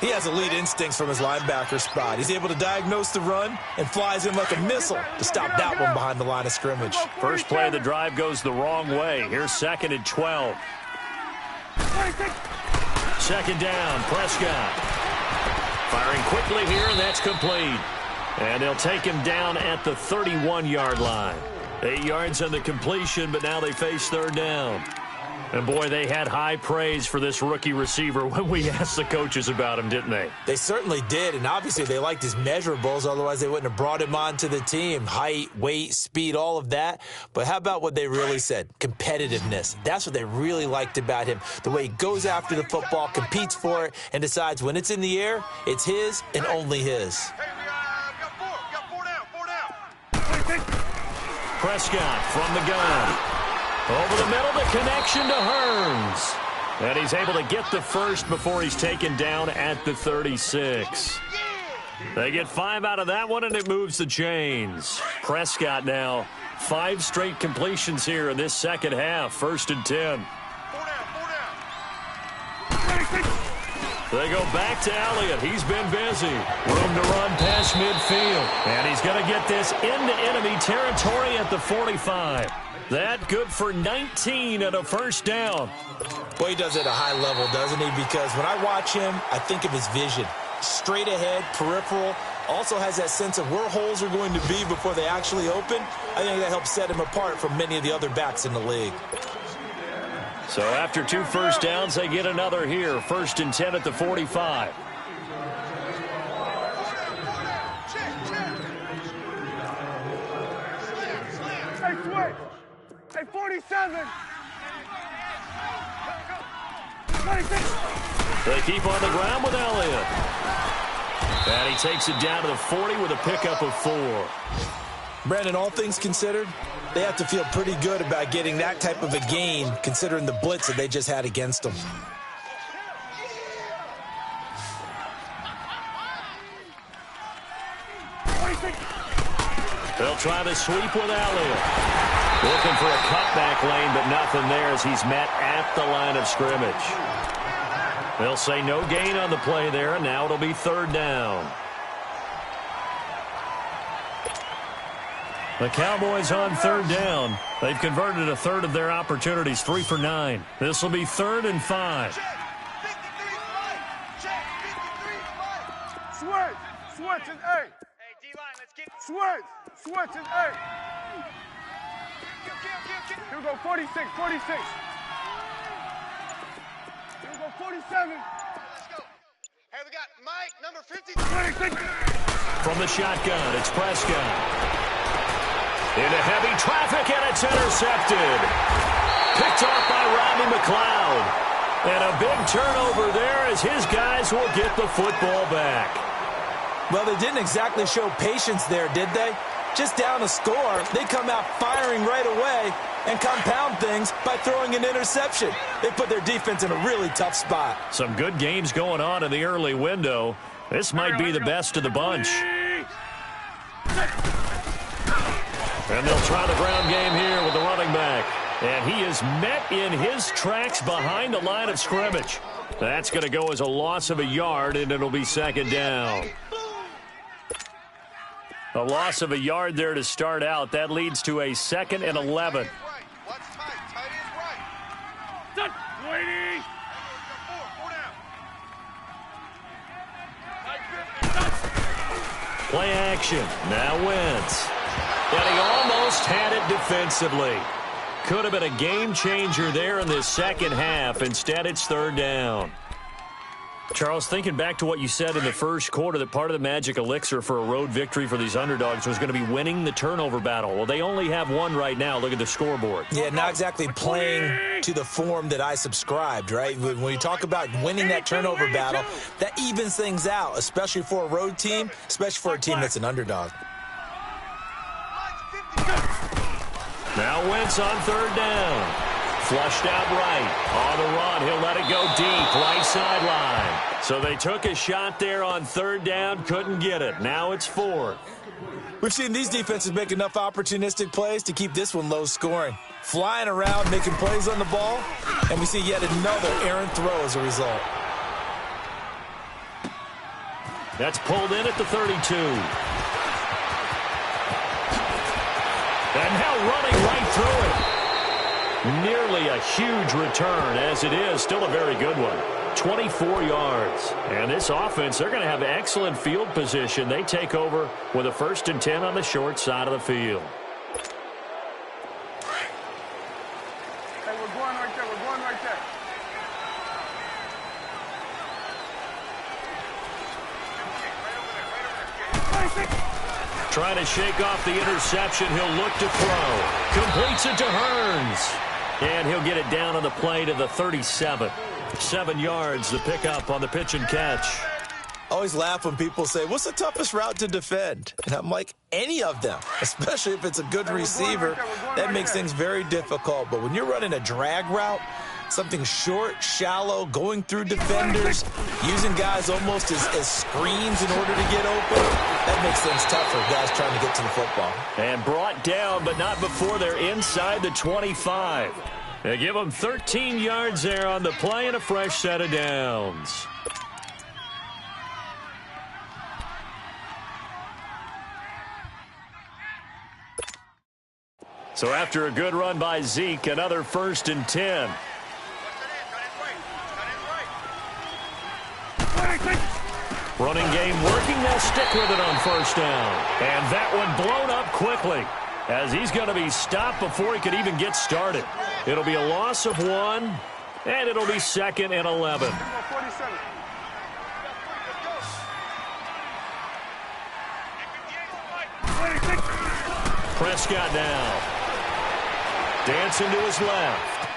Speaker 5: He has elite instincts from his linebacker spot. He's able to diagnose the run and flies in like a missile to stop that one behind the line of scrimmage.
Speaker 3: First play of the drive goes the wrong way. Here's 2nd and 12. Second down, Prescott. Firing quickly here, and that's complete. And they'll take him down at the 31-yard line. 8 yards on the completion, but now they face third down. And, boy, they had high praise for this rookie receiver when we asked the coaches about him, didn't they?
Speaker 5: They certainly did, and obviously they liked his measurables. Otherwise, they wouldn't have brought him onto the team. Height, weight, speed, all of that. But how about what they really said? Competitiveness. That's what they really liked about him. The way he goes after the football, competes for it, and decides when it's in the air, it's his and only his.
Speaker 6: Hey, we got four down.
Speaker 3: Prescott from the gun. Over the middle, the connection to Hearns. And he's able to get the first before he's taken down at the 36. They get 5 out of that one, and it moves the chains. Prescott now 5 straight completions here in this second half. 1st and 10. They go back to Elliott. He's been busy. Room to run past midfield. And he's going to get this into enemy territory at the 45. That good for 19 and a first down.
Speaker 5: Well, he does it at a high level, doesn't he? Because when I watch him, I think of his vision. Straight ahead, peripheral. Also has that sense of where holes are going to be before they actually open. I think that helps set him apart from many of the other backs in the league.
Speaker 3: So after 2 first downs, they get another here. 1st and 10 at the 45.
Speaker 6: Hey, switch. Hey, 47.
Speaker 3: They keep on the ground with Elliott. And he takes it down to the 40 with a pickup of 4.
Speaker 5: Brandon, all things considered, they have to feel pretty good about getting that type of a gain considering the blitz that they just had against them.
Speaker 3: They'll try the sweep with Elliott. Looking for a cutback lane, but nothing there as he's met at the line of scrimmage. They'll say no gain on the play there, and now it'll be 3rd down. The Cowboys on third down. They've converted a third of their opportunities, 3 for 9. This will be 3rd and 5.
Speaker 6: Switch and A.
Speaker 4: Hey, D-line, let's get...
Speaker 6: Switch and A. Here we go, 46. Here we go, 47.
Speaker 4: Let's go. Hey, we got Mike, number 53.
Speaker 3: From the shotgun, it's Prescott. Into heavy traffic, and it's intercepted. Picked off by Rodney McLeod. And a big turnover there as his guys will get the football back.
Speaker 5: Well, they didn't exactly show patience there, did they? Just down a score, they come out firing right away and compound things by throwing an interception. They put their defense in a really tough spot.
Speaker 3: Some good games going on in the early window. This might be the best of the bunch. And they'll try the ground game here with the running back. And he is met in his tracks behind the line of scrimmage. That's going to go as a loss of a yard, and it'll be 2nd down. A loss of a yard there to start out. That leads to a 2nd and 11.
Speaker 4: What's tight? Tight is right. Done. Waiting. 4 down.
Speaker 3: Play action. Now Wentz. And he almost had it defensively. Could have been a game changer there in this second half. Instead, it's 3rd down. Charles, thinking back to what you said in the first quarter, that part of the magic elixir for a road victory for these underdogs was going to be winning the turnover battle. Well, they only have one right now. Look at the scoreboard.
Speaker 5: Yeah, not exactly playing to the form that I subscribed, right? When you talk about winning that turnover battle, that evens things out, especially for a road team, especially for a team that's an underdog.
Speaker 3: Now Wentz on 3rd down. Flushed out right. On the run, he'll let it go deep, right sideline. So they took a shot there on 3rd down, couldn't get it. Now it's 4th.
Speaker 5: We've seen these defenses make enough opportunistic plays to keep this one low scoring. Flying around, making plays on the ball, and we see yet another errant throw as a result.
Speaker 3: That's pulled in at the 32. And now running right through it. Nearly a huge return, as it is. Still a very good one. 24 yards. And this offense, they're going to have excellent field position. They take over with a 1st and 10 on the short side of the field.
Speaker 6: Hey, we're going right there. We're going right there.
Speaker 3: Trying to shake off the interception. He'll look to throw. Completes it to Hearns. And he'll get it down on the play to the 37. 7 yards, the pickup on the pitch and catch.
Speaker 5: I always laugh when people say, what's the toughest route to defend? And I'm like, any of them, especially if it's a good receiver. That makes things very difficult. But when you're running a drag route, something short, shallow, going through defenders, using guys almost as screens in order to get open, that makes things tough for guys trying to get to the football.
Speaker 3: And brought down, but not before they're inside the 25. They give them 13 yards there on the play and a fresh set of downs. So after a good run by Zeke, another 1st and 10. Running game working. They'll stick with it on 1st down. And that one blown up quickly as he's going to be stopped before he could even get started. It'll be a loss of 1, and it'll be 2nd and 11. Prescott now. Dancing to his left.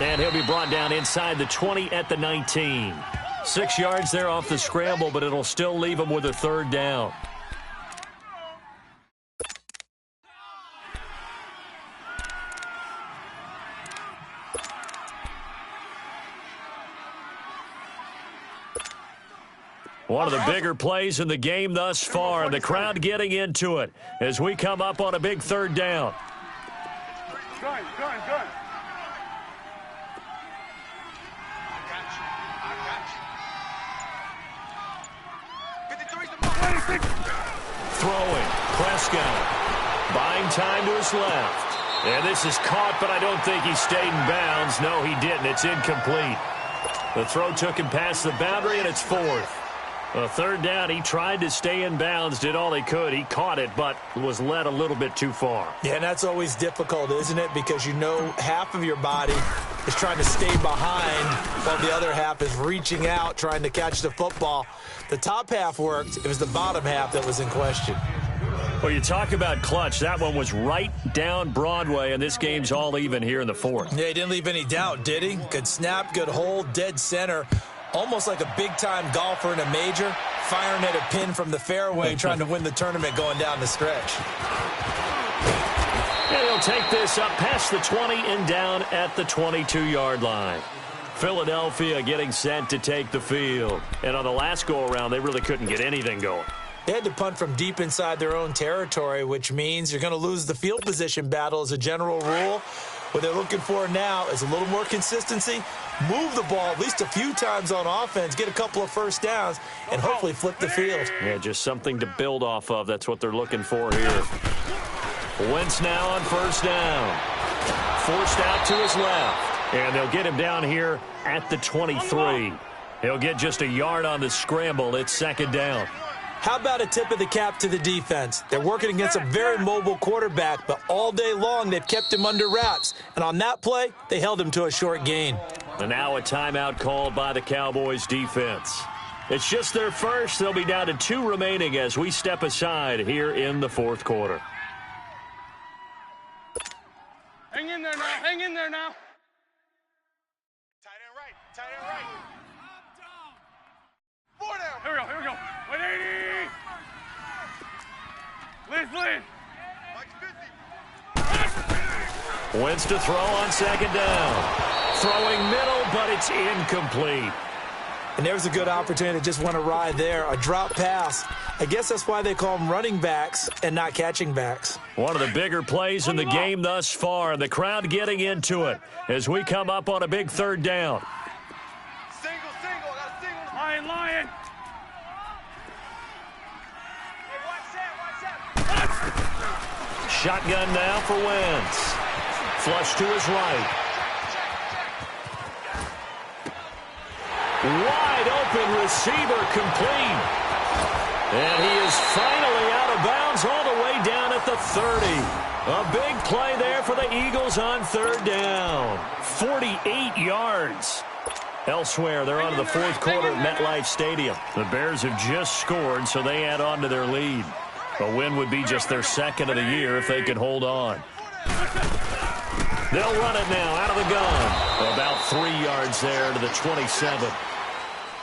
Speaker 3: And he'll be brought down inside the 20 at the 19. 6 yards there off the scramble, but it'll still leave him with a 3rd down. One of the bigger plays in the game thus far, and the crowd getting into it as we come up on a big 3rd down.
Speaker 6: Gun.
Speaker 3: Throwing. shotgun. Buying time to his left. And this is caught, but I don't think he stayed in bounds. No, he didn't. It's incomplete. The throw took him past the boundary, and it's fourth. A third down, he tried to stay in bounds, did all he could. He caught it, but was led a little bit too far.
Speaker 5: Yeah, and that's always difficult, isn't it? Because you know half of your body is trying to stay behind while the other half is reaching out, trying to catch the football. The top half worked. It was the bottom half that was in question.
Speaker 3: Well, you talk about clutch. That one was right down Broadway, and this game's all even here in the fourth.
Speaker 5: Yeah, he didn't leave any doubt, did he? Good snap, good hold, dead center. Almost like a big-time golfer in a major, firing at a pin from the fairway, trying to win the tournament going down the stretch.
Speaker 3: And he'll take this up past the 20 and down at the 22-yard line. Philadelphia getting set to take the field. And on the last go-around, they really couldn't get anything going.
Speaker 5: They had to punt from deep inside their own territory, which means you're going to lose the field position battle as a general rule. What they're looking for now is a little more consistency, move the ball at least a few times on offense, get a couple of first downs, and hopefully flip the field.
Speaker 3: Yeah, just something to build off of. That's what they're looking for here. Wentz now on first down. Forced out to his left. And they'll get him down here at the 23. He'll get just a yard on the scramble. It's second down.
Speaker 5: How about a tip of the cap to the defense? They're working against a very mobile quarterback, but all day long they've kept him under wraps. And on that play, they held him to a short gain.
Speaker 3: And now a timeout called by the Cowboys defense. It's just their first. They'll be down to 2 remaining as we step aside here in the fourth quarter.
Speaker 4: Hang in there now. Hang in there now.
Speaker 6: Tight end right. Tight end right. 4 down.
Speaker 4: Here we go. Here we go. 180. Liz.
Speaker 6: Mike's 50.
Speaker 3: Wentz to throw on second down. Throwing middle, but it's incomplete.
Speaker 5: And there's a good opportunity to just want to ride there. A drop pass. I guess that's why they call them running backs and not catching backs.
Speaker 3: One of the bigger plays in the game thus far. The crowd getting into it as we come up on a big third down.
Speaker 6: Single. Got a single.
Speaker 4: Lion.
Speaker 6: Hey, watch that.
Speaker 3: Shotgun now for Wentz. Flush to his right. Wide open receiver complete. And he is finally out of bounds all the way down at the 30. A big play there for the Eagles on third down. 48 yards. Elsewhere, they're on to the fourth quarter at MetLife Stadium. The Bears have just scored, so they add on to their lead. A win would be just their second of the year if they could hold on. They'll run it now out of the gun. About 3 yards there to the 27.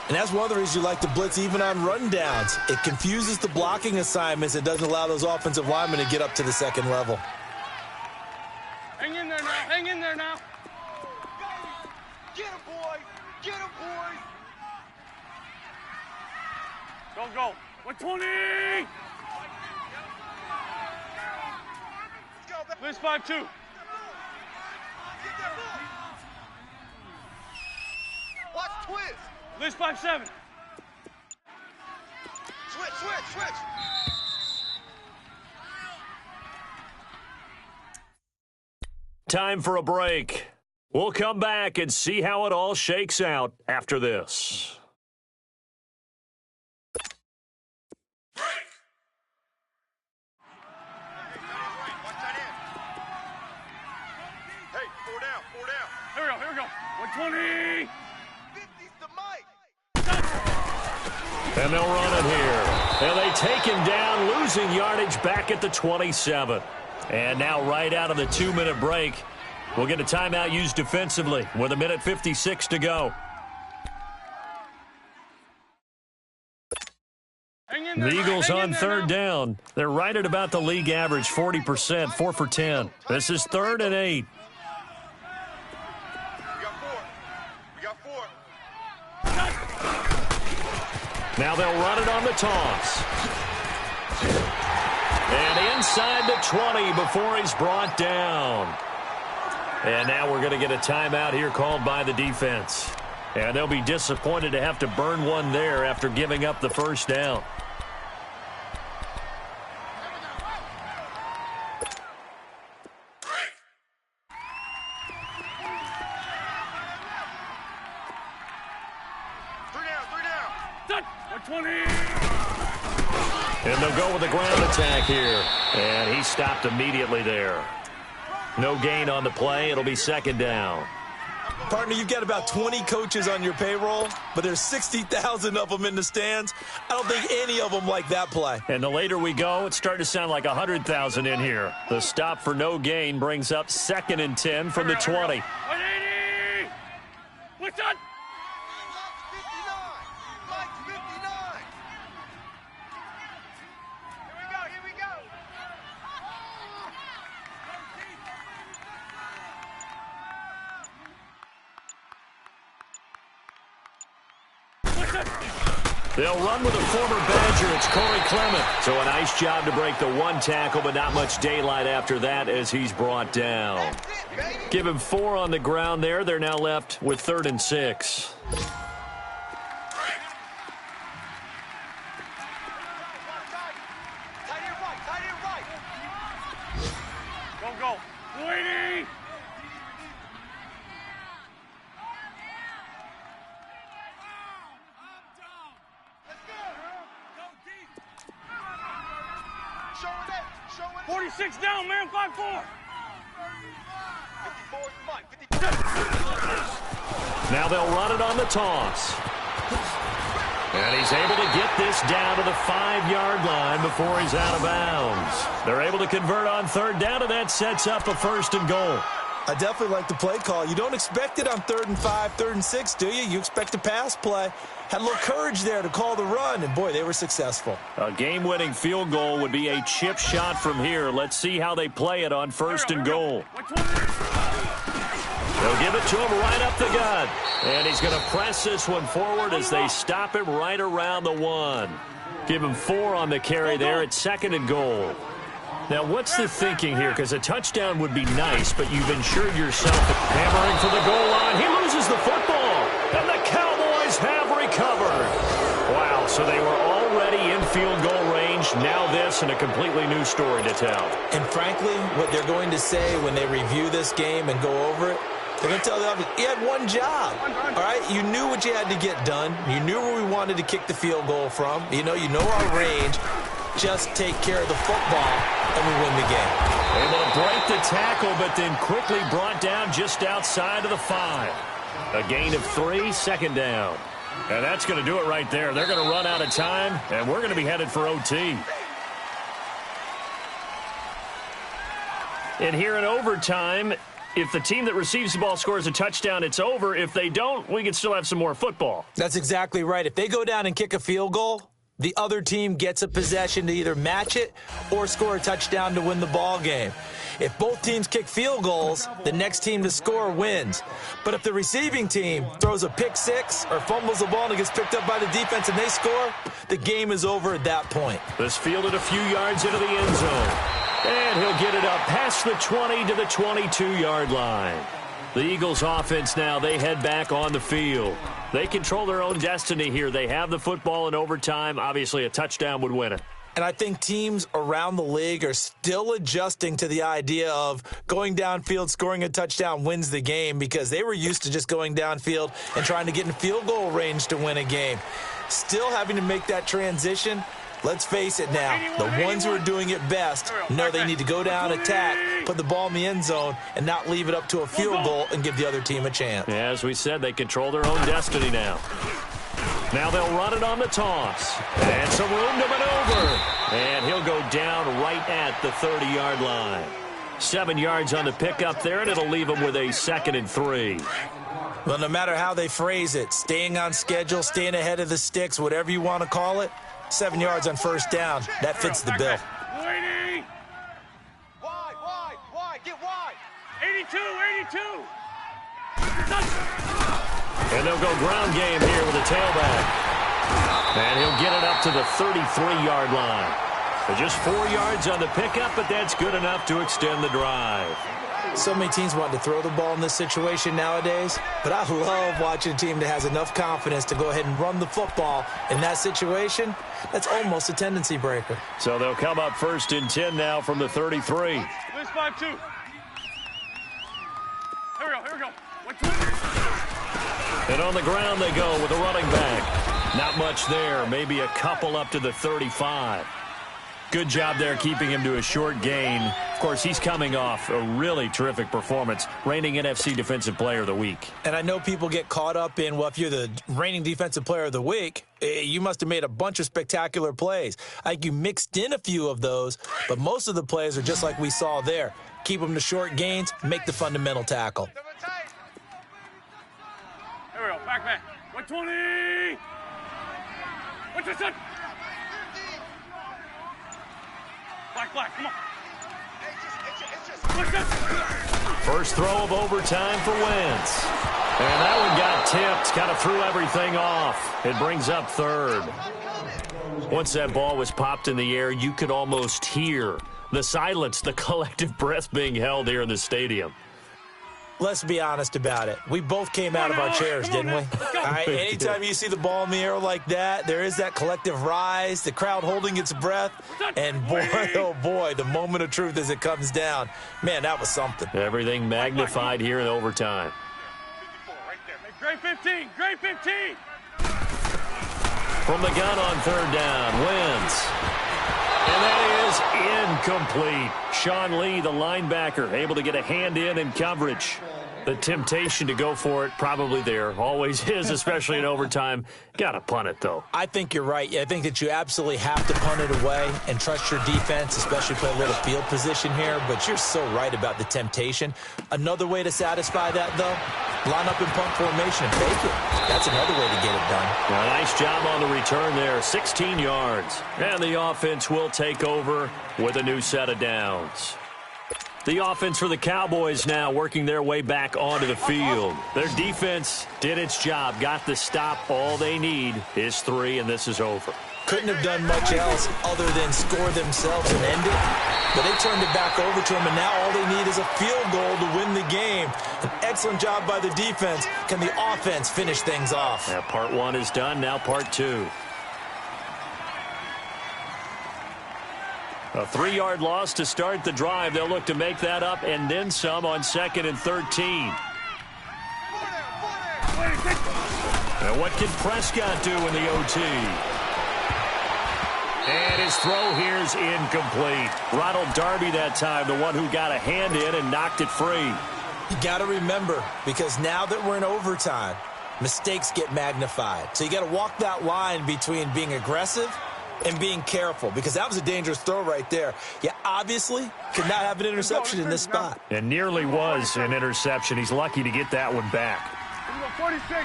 Speaker 5: And that's one of the reasons you like to blitz even on rundowns. It confuses the blocking assignments. It doesn't allow those offensive linemen to get up to the second level.
Speaker 4: Hang in there now. Hang in there now.
Speaker 6: Get him, boys. Get him, boys.
Speaker 4: Go. 120. Liz 5-2.
Speaker 6: Watch twist.
Speaker 4: Liz 5-7.
Speaker 6: Switch.
Speaker 3: Time for a break. We'll come back and see how it all shakes out after this.
Speaker 6: Hey, 4 down.
Speaker 4: Here we go. 120.
Speaker 6: 50's to Mike.
Speaker 3: And they'll run it here. And they take him down, losing yardage back at the 27. And now right out of the 2-minute break, we'll get a timeout used defensively with 1:56 to go. The Eagles on third down. They're right at about the league average, 40%, 4 for 10. This is 3rd and 8.
Speaker 6: We got 4.
Speaker 3: Now they'll run it on the toss. And inside the 20 before he's brought down. And now we're going to get a timeout here called by the defense. And they'll be disappointed to have to burn one there after giving up the first down.
Speaker 4: 120.
Speaker 3: And they'll go with the ground attack here. And he stopped immediately there. No gain on the play. It'll be second down.
Speaker 5: Partner, you've got about 20 coaches on your payroll, but there's 60,000 of them in the stands. I don't think any of them like that play.
Speaker 3: And the later we go, it's starting to sound like 100,000 in here. The stop for no gain brings up 2nd and 10 from the 20.
Speaker 4: 180. What's up?
Speaker 3: They'll run with a former Badger. It's Corey Clement. So a nice job to break the one tackle, but not much daylight after that as he's brought down. Give him 4 on the ground there. They're now left with 3rd and 6.
Speaker 4: Go. 280.
Speaker 6: Show it.
Speaker 4: 46 down, man. 5-4.
Speaker 6: 54.
Speaker 3: Now they'll run it on the toss. And he's able to get this down to the 5-yard line before he's out of bounds. They're able to convert on 3rd down, and that sets up a 1st and goal.
Speaker 5: I definitely like the play call. You don't expect it on 3rd and 5, 3rd and 6, do you? You expect a pass play. Had a little courage there to call the run, and boy, they were successful.
Speaker 3: A game-winning field goal would be a chip shot from here. Let's see how they play it on 1st and goal. They'll give it to him right up the gut. And he's going to press this one forward as they stop him right around the 1. Give him 4 on the carry there at 2nd and goal. Now, what's the thinking here? Because a touchdown would be nice, but you've insured yourself hammering for the goal line. He loses the football, and the Cowboys have recovered. Wow, so they were already in field goal range. Now this, and a completely new story to tell.
Speaker 5: And frankly, what they're going to say when they review this game and go over it, they're going to tell the offense, you had one job, all right? You knew what you had to get done. You knew where we wanted to kick the field goal from. You know our range. Just take care of the football, and we win the game.
Speaker 3: Able to break the tackle, but then quickly brought down just outside of the 5. A gain of 3, 2nd down. And that's going to do it right there. They're going to run out of time, and we're going to be headed for OT. And here in overtime, if the team that receives the ball scores a touchdown, it's over. If they don't, we can still have some more football.
Speaker 5: That's exactly right. If they go down and kick a field goal, the other team gets a possession to either match it or score a touchdown to win the ball game. If both teams kick field goals, the next team to score wins. But if the receiving team throws a pick 6 or fumbles the ball and it gets picked up by the defense and they score, the game is over at that point.
Speaker 3: This fielded a few yards into the end zone. And he'll get it up past the 20 to the 22-yard line. The Eagles offense now, they head back on the field. They control their own destiny here. They have the football in overtime. Obviously, a touchdown would win it.
Speaker 5: And I think teams around the league are still adjusting to the idea of going downfield, scoring a touchdown wins the game, because they were used to just going downfield and trying to get in field goal range to win a game. Still having to make that transition. Let's face it now, the ones who are doing it best know they need to go down, attack, put the ball in the end zone, and not leave it up to a field goal and give the other team a chance.
Speaker 3: Yeah, as we said, they control their own destiny now. Now they'll run it on the toss. And some room to maneuver. And he'll go down right at the 30-yard line. 7 yards on the pickup there, and it'll leave him with a 2nd and 3.
Speaker 5: Well, no matter how they phrase it, staying on schedule, staying ahead of the sticks, whatever you want to call it, 7 yards on 1st down. That fits the bill.
Speaker 4: 80.
Speaker 6: Wide, get wide.
Speaker 4: 82.
Speaker 3: And they'll go ground game here with a tailback. And he'll get it up to the 33-yard line. So just 4 yards on the pickup, but that's good enough to extend the drive.
Speaker 5: So many teams want to throw the ball in this situation nowadays, but I love watching a team that has enough confidence to go ahead and run the football in that situation. That's almost a tendency breaker.
Speaker 3: So they'll come up 1st and 10 now from the 33.
Speaker 4: Where's 5-2? Here we go.
Speaker 3: And on the ground they go with a running back. Not much there. Maybe a couple up to the 35. Good job there keeping him to a short gain. Of course, he's coming off a really terrific performance, reigning NFC Defensive Player of the Week.
Speaker 5: And I know people get caught up in, well, if you're the reigning Defensive Player of the Week, you must have made a bunch of spectacular plays. I think you mixed in a few of those, but most of the plays are just like we saw there. Keep them to short gains, make the fundamental tackle.
Speaker 4: Here we go, back man. 120! What's this? Black, come on.
Speaker 3: First throw of overtime for Wentz. And that one got tipped, kind of threw everything off. It brings up third. Once that ball was popped in the air, you could almost hear the silence, the collective breath being held here in the stadium.
Speaker 5: Let's be honest about it. We both came out of our chairs, didn't we? All right, anytime you see the ball in the air like that, there is that collective rise, the crowd holding its breath, and boy, oh boy, the moment of truth as it comes down. Man, that was something.
Speaker 3: Everything magnified here in overtime.
Speaker 4: 54 right there. Great 15, great 15.
Speaker 3: From the gun on third down, Wentz. And that is incomplete. Sean Lee, the linebacker, able to get a hand in coverage. The temptation to go for it probably there. Always is, especially in overtime. Got to punt it, though.
Speaker 5: I think you're right. I think that you absolutely have to punt it away and trust your defense, especially play a little field position here. But you're so right about the temptation. Another way to satisfy that, though, line up in punt formation and fake it. That's another way to get it done.
Speaker 3: Well, nice job on the return there. 16 yards. And the offense will take over with a new set of downs. The offense for the Cowboys now working their way back onto the field. Their defense did its job, got the stop. All they need is 3, and this is over.
Speaker 5: Couldn't have done much else other than score themselves and end it. But they turned it back over to them, and now all they need is a field goal to win the game. An excellent job by the defense. Can the offense finish things off?
Speaker 3: Yeah, part 1 is done, now part 2. A 3-yard loss to start the drive. They'll look to make that up and then some on 2nd and 13. And what can Prescott do in the OT? And his throw here is incomplete. Ronald Darby that time, the one who got a hand in and knocked it free.
Speaker 5: You got to remember, because now that we're in overtime, mistakes get magnified. So you got to walk that line between being aggressive and being careful, because that was a dangerous throw right there. You obviously could not have an interception in this spot.
Speaker 3: And nearly was an interception. He's lucky to get that one back.
Speaker 6: 46.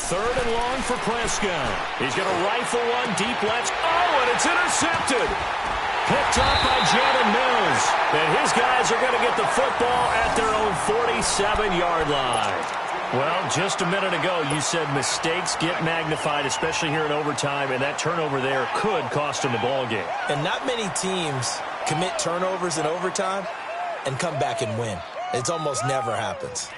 Speaker 3: Third and long for Prescott. He's going to rifle one deep left. Oh, and it's intercepted. Picked up by Jalen Mills. And his guys are going to get the football at their own 47-yard line. Well, just a minute ago, you said mistakes get magnified, especially here in overtime, and that turnover there could cost them the ball game.
Speaker 5: And not many teams commit turnovers in overtime and come back and win. It almost never happens.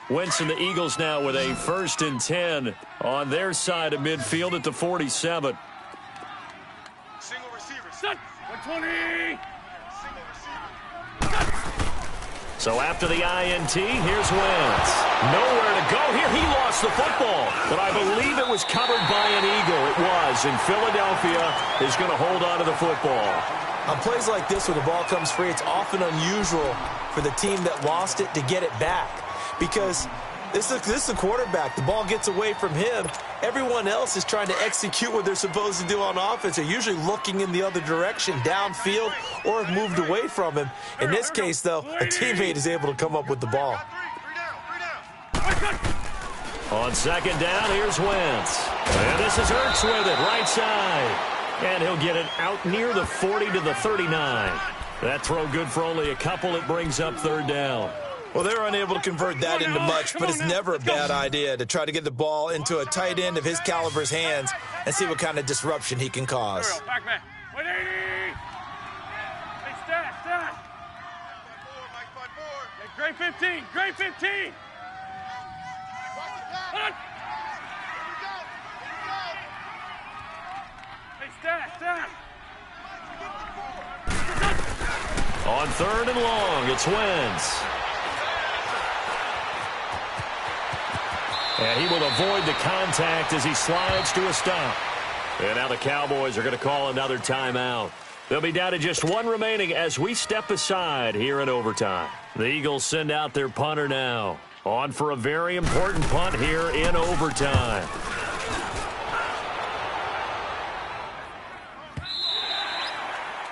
Speaker 3: Wentz and the Eagles now with a 1st and 10 on their side of midfield at the 47.
Speaker 4: Single receiver. Set. 120. Single receiver.
Speaker 3: So after the INT, here's Wentz. Nowhere to go here. He lost the football, but I believe it was covered by an Eagle. It was, and Philadelphia is going to hold on to the football.
Speaker 5: On plays like this where the ball comes free, it's often unusual for the team that lost it to get it back, because this is the quarterback. The ball gets away from him. Everyone else is trying to execute what they're supposed to do on offense. They're usually looking in the other direction, downfield, or have moved away from him. In this case, though, a teammate is able to come up with the ball.
Speaker 3: On 2nd down, here's Wentz. And this is Ertz with it, right side. And he'll get it out near the 40 to the 39. That throw good for only a couple. It brings up 3rd down.
Speaker 5: Well, they were unable to convert that into much, but it's never a bad idea to try to get the ball into a tight end of his caliber's hands and see what kind of disruption he can cause.
Speaker 4: Back man. 180. Hey, stat. Hey, great 15. Great 15. Hey, stat.
Speaker 3: On 3rd and long, it's Wentz. And he will avoid the contact as he slides to a stop. And now the Cowboys are going to call another timeout. They'll be down to just one remaining as we step aside here in overtime. The Eagles send out their punter now. On for a very important punt here in overtime.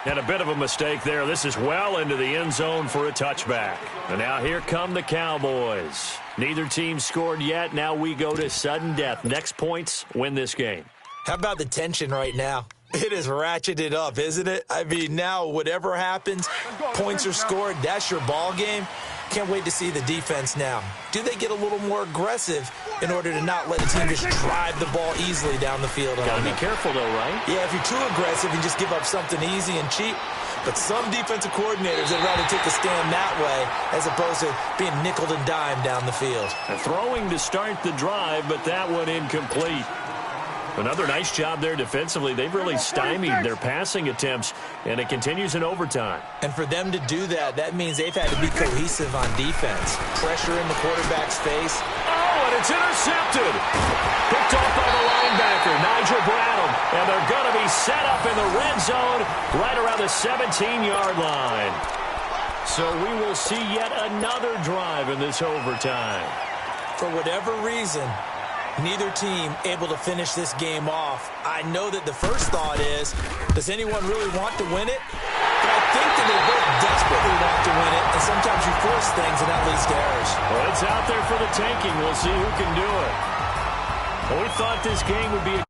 Speaker 3: And a bit of a mistake there. This is well into the end zone for a touchback. And now here come the Cowboys. Neither team scored yet. Now we go to sudden death. Next points win this game.
Speaker 5: How about the tension right now? It is ratcheted up, isn't it? I mean, now whatever happens, points are scored. That's your ball game. Can't wait to see the defense now. Do they get a little more aggressive in order to not let a team just drive the ball easily down the field?
Speaker 3: Got to be careful, though, right?
Speaker 5: Yeah, if you're too aggressive and just give up something easy and cheap. But some defensive coordinators would rather take a stand that way as opposed to being nickeled and dimed down the field.
Speaker 3: And throwing to start the drive, but that one incomplete. Another nice job there defensively. They've really stymied their passing attempts, and it continues in overtime.
Speaker 5: And for them to do that, that means they've had to be cohesive on defense. Pressure in the quarterback's face.
Speaker 3: Oh, and it's intercepted. Picked off by the linebacker, Nigel Bradham. And they're going to be set up in the red zone right around the 17-yard line. So we will see yet another drive in this overtime.
Speaker 5: For whatever reason, neither team able to finish this game off. I know that the first thought is, does anyone really want to win it? But I think that they both desperately want to win it, and sometimes you force things, and that leads to errors.
Speaker 3: Well, it's out there for the taking. We'll see who can do it. Well, we thought this game would be a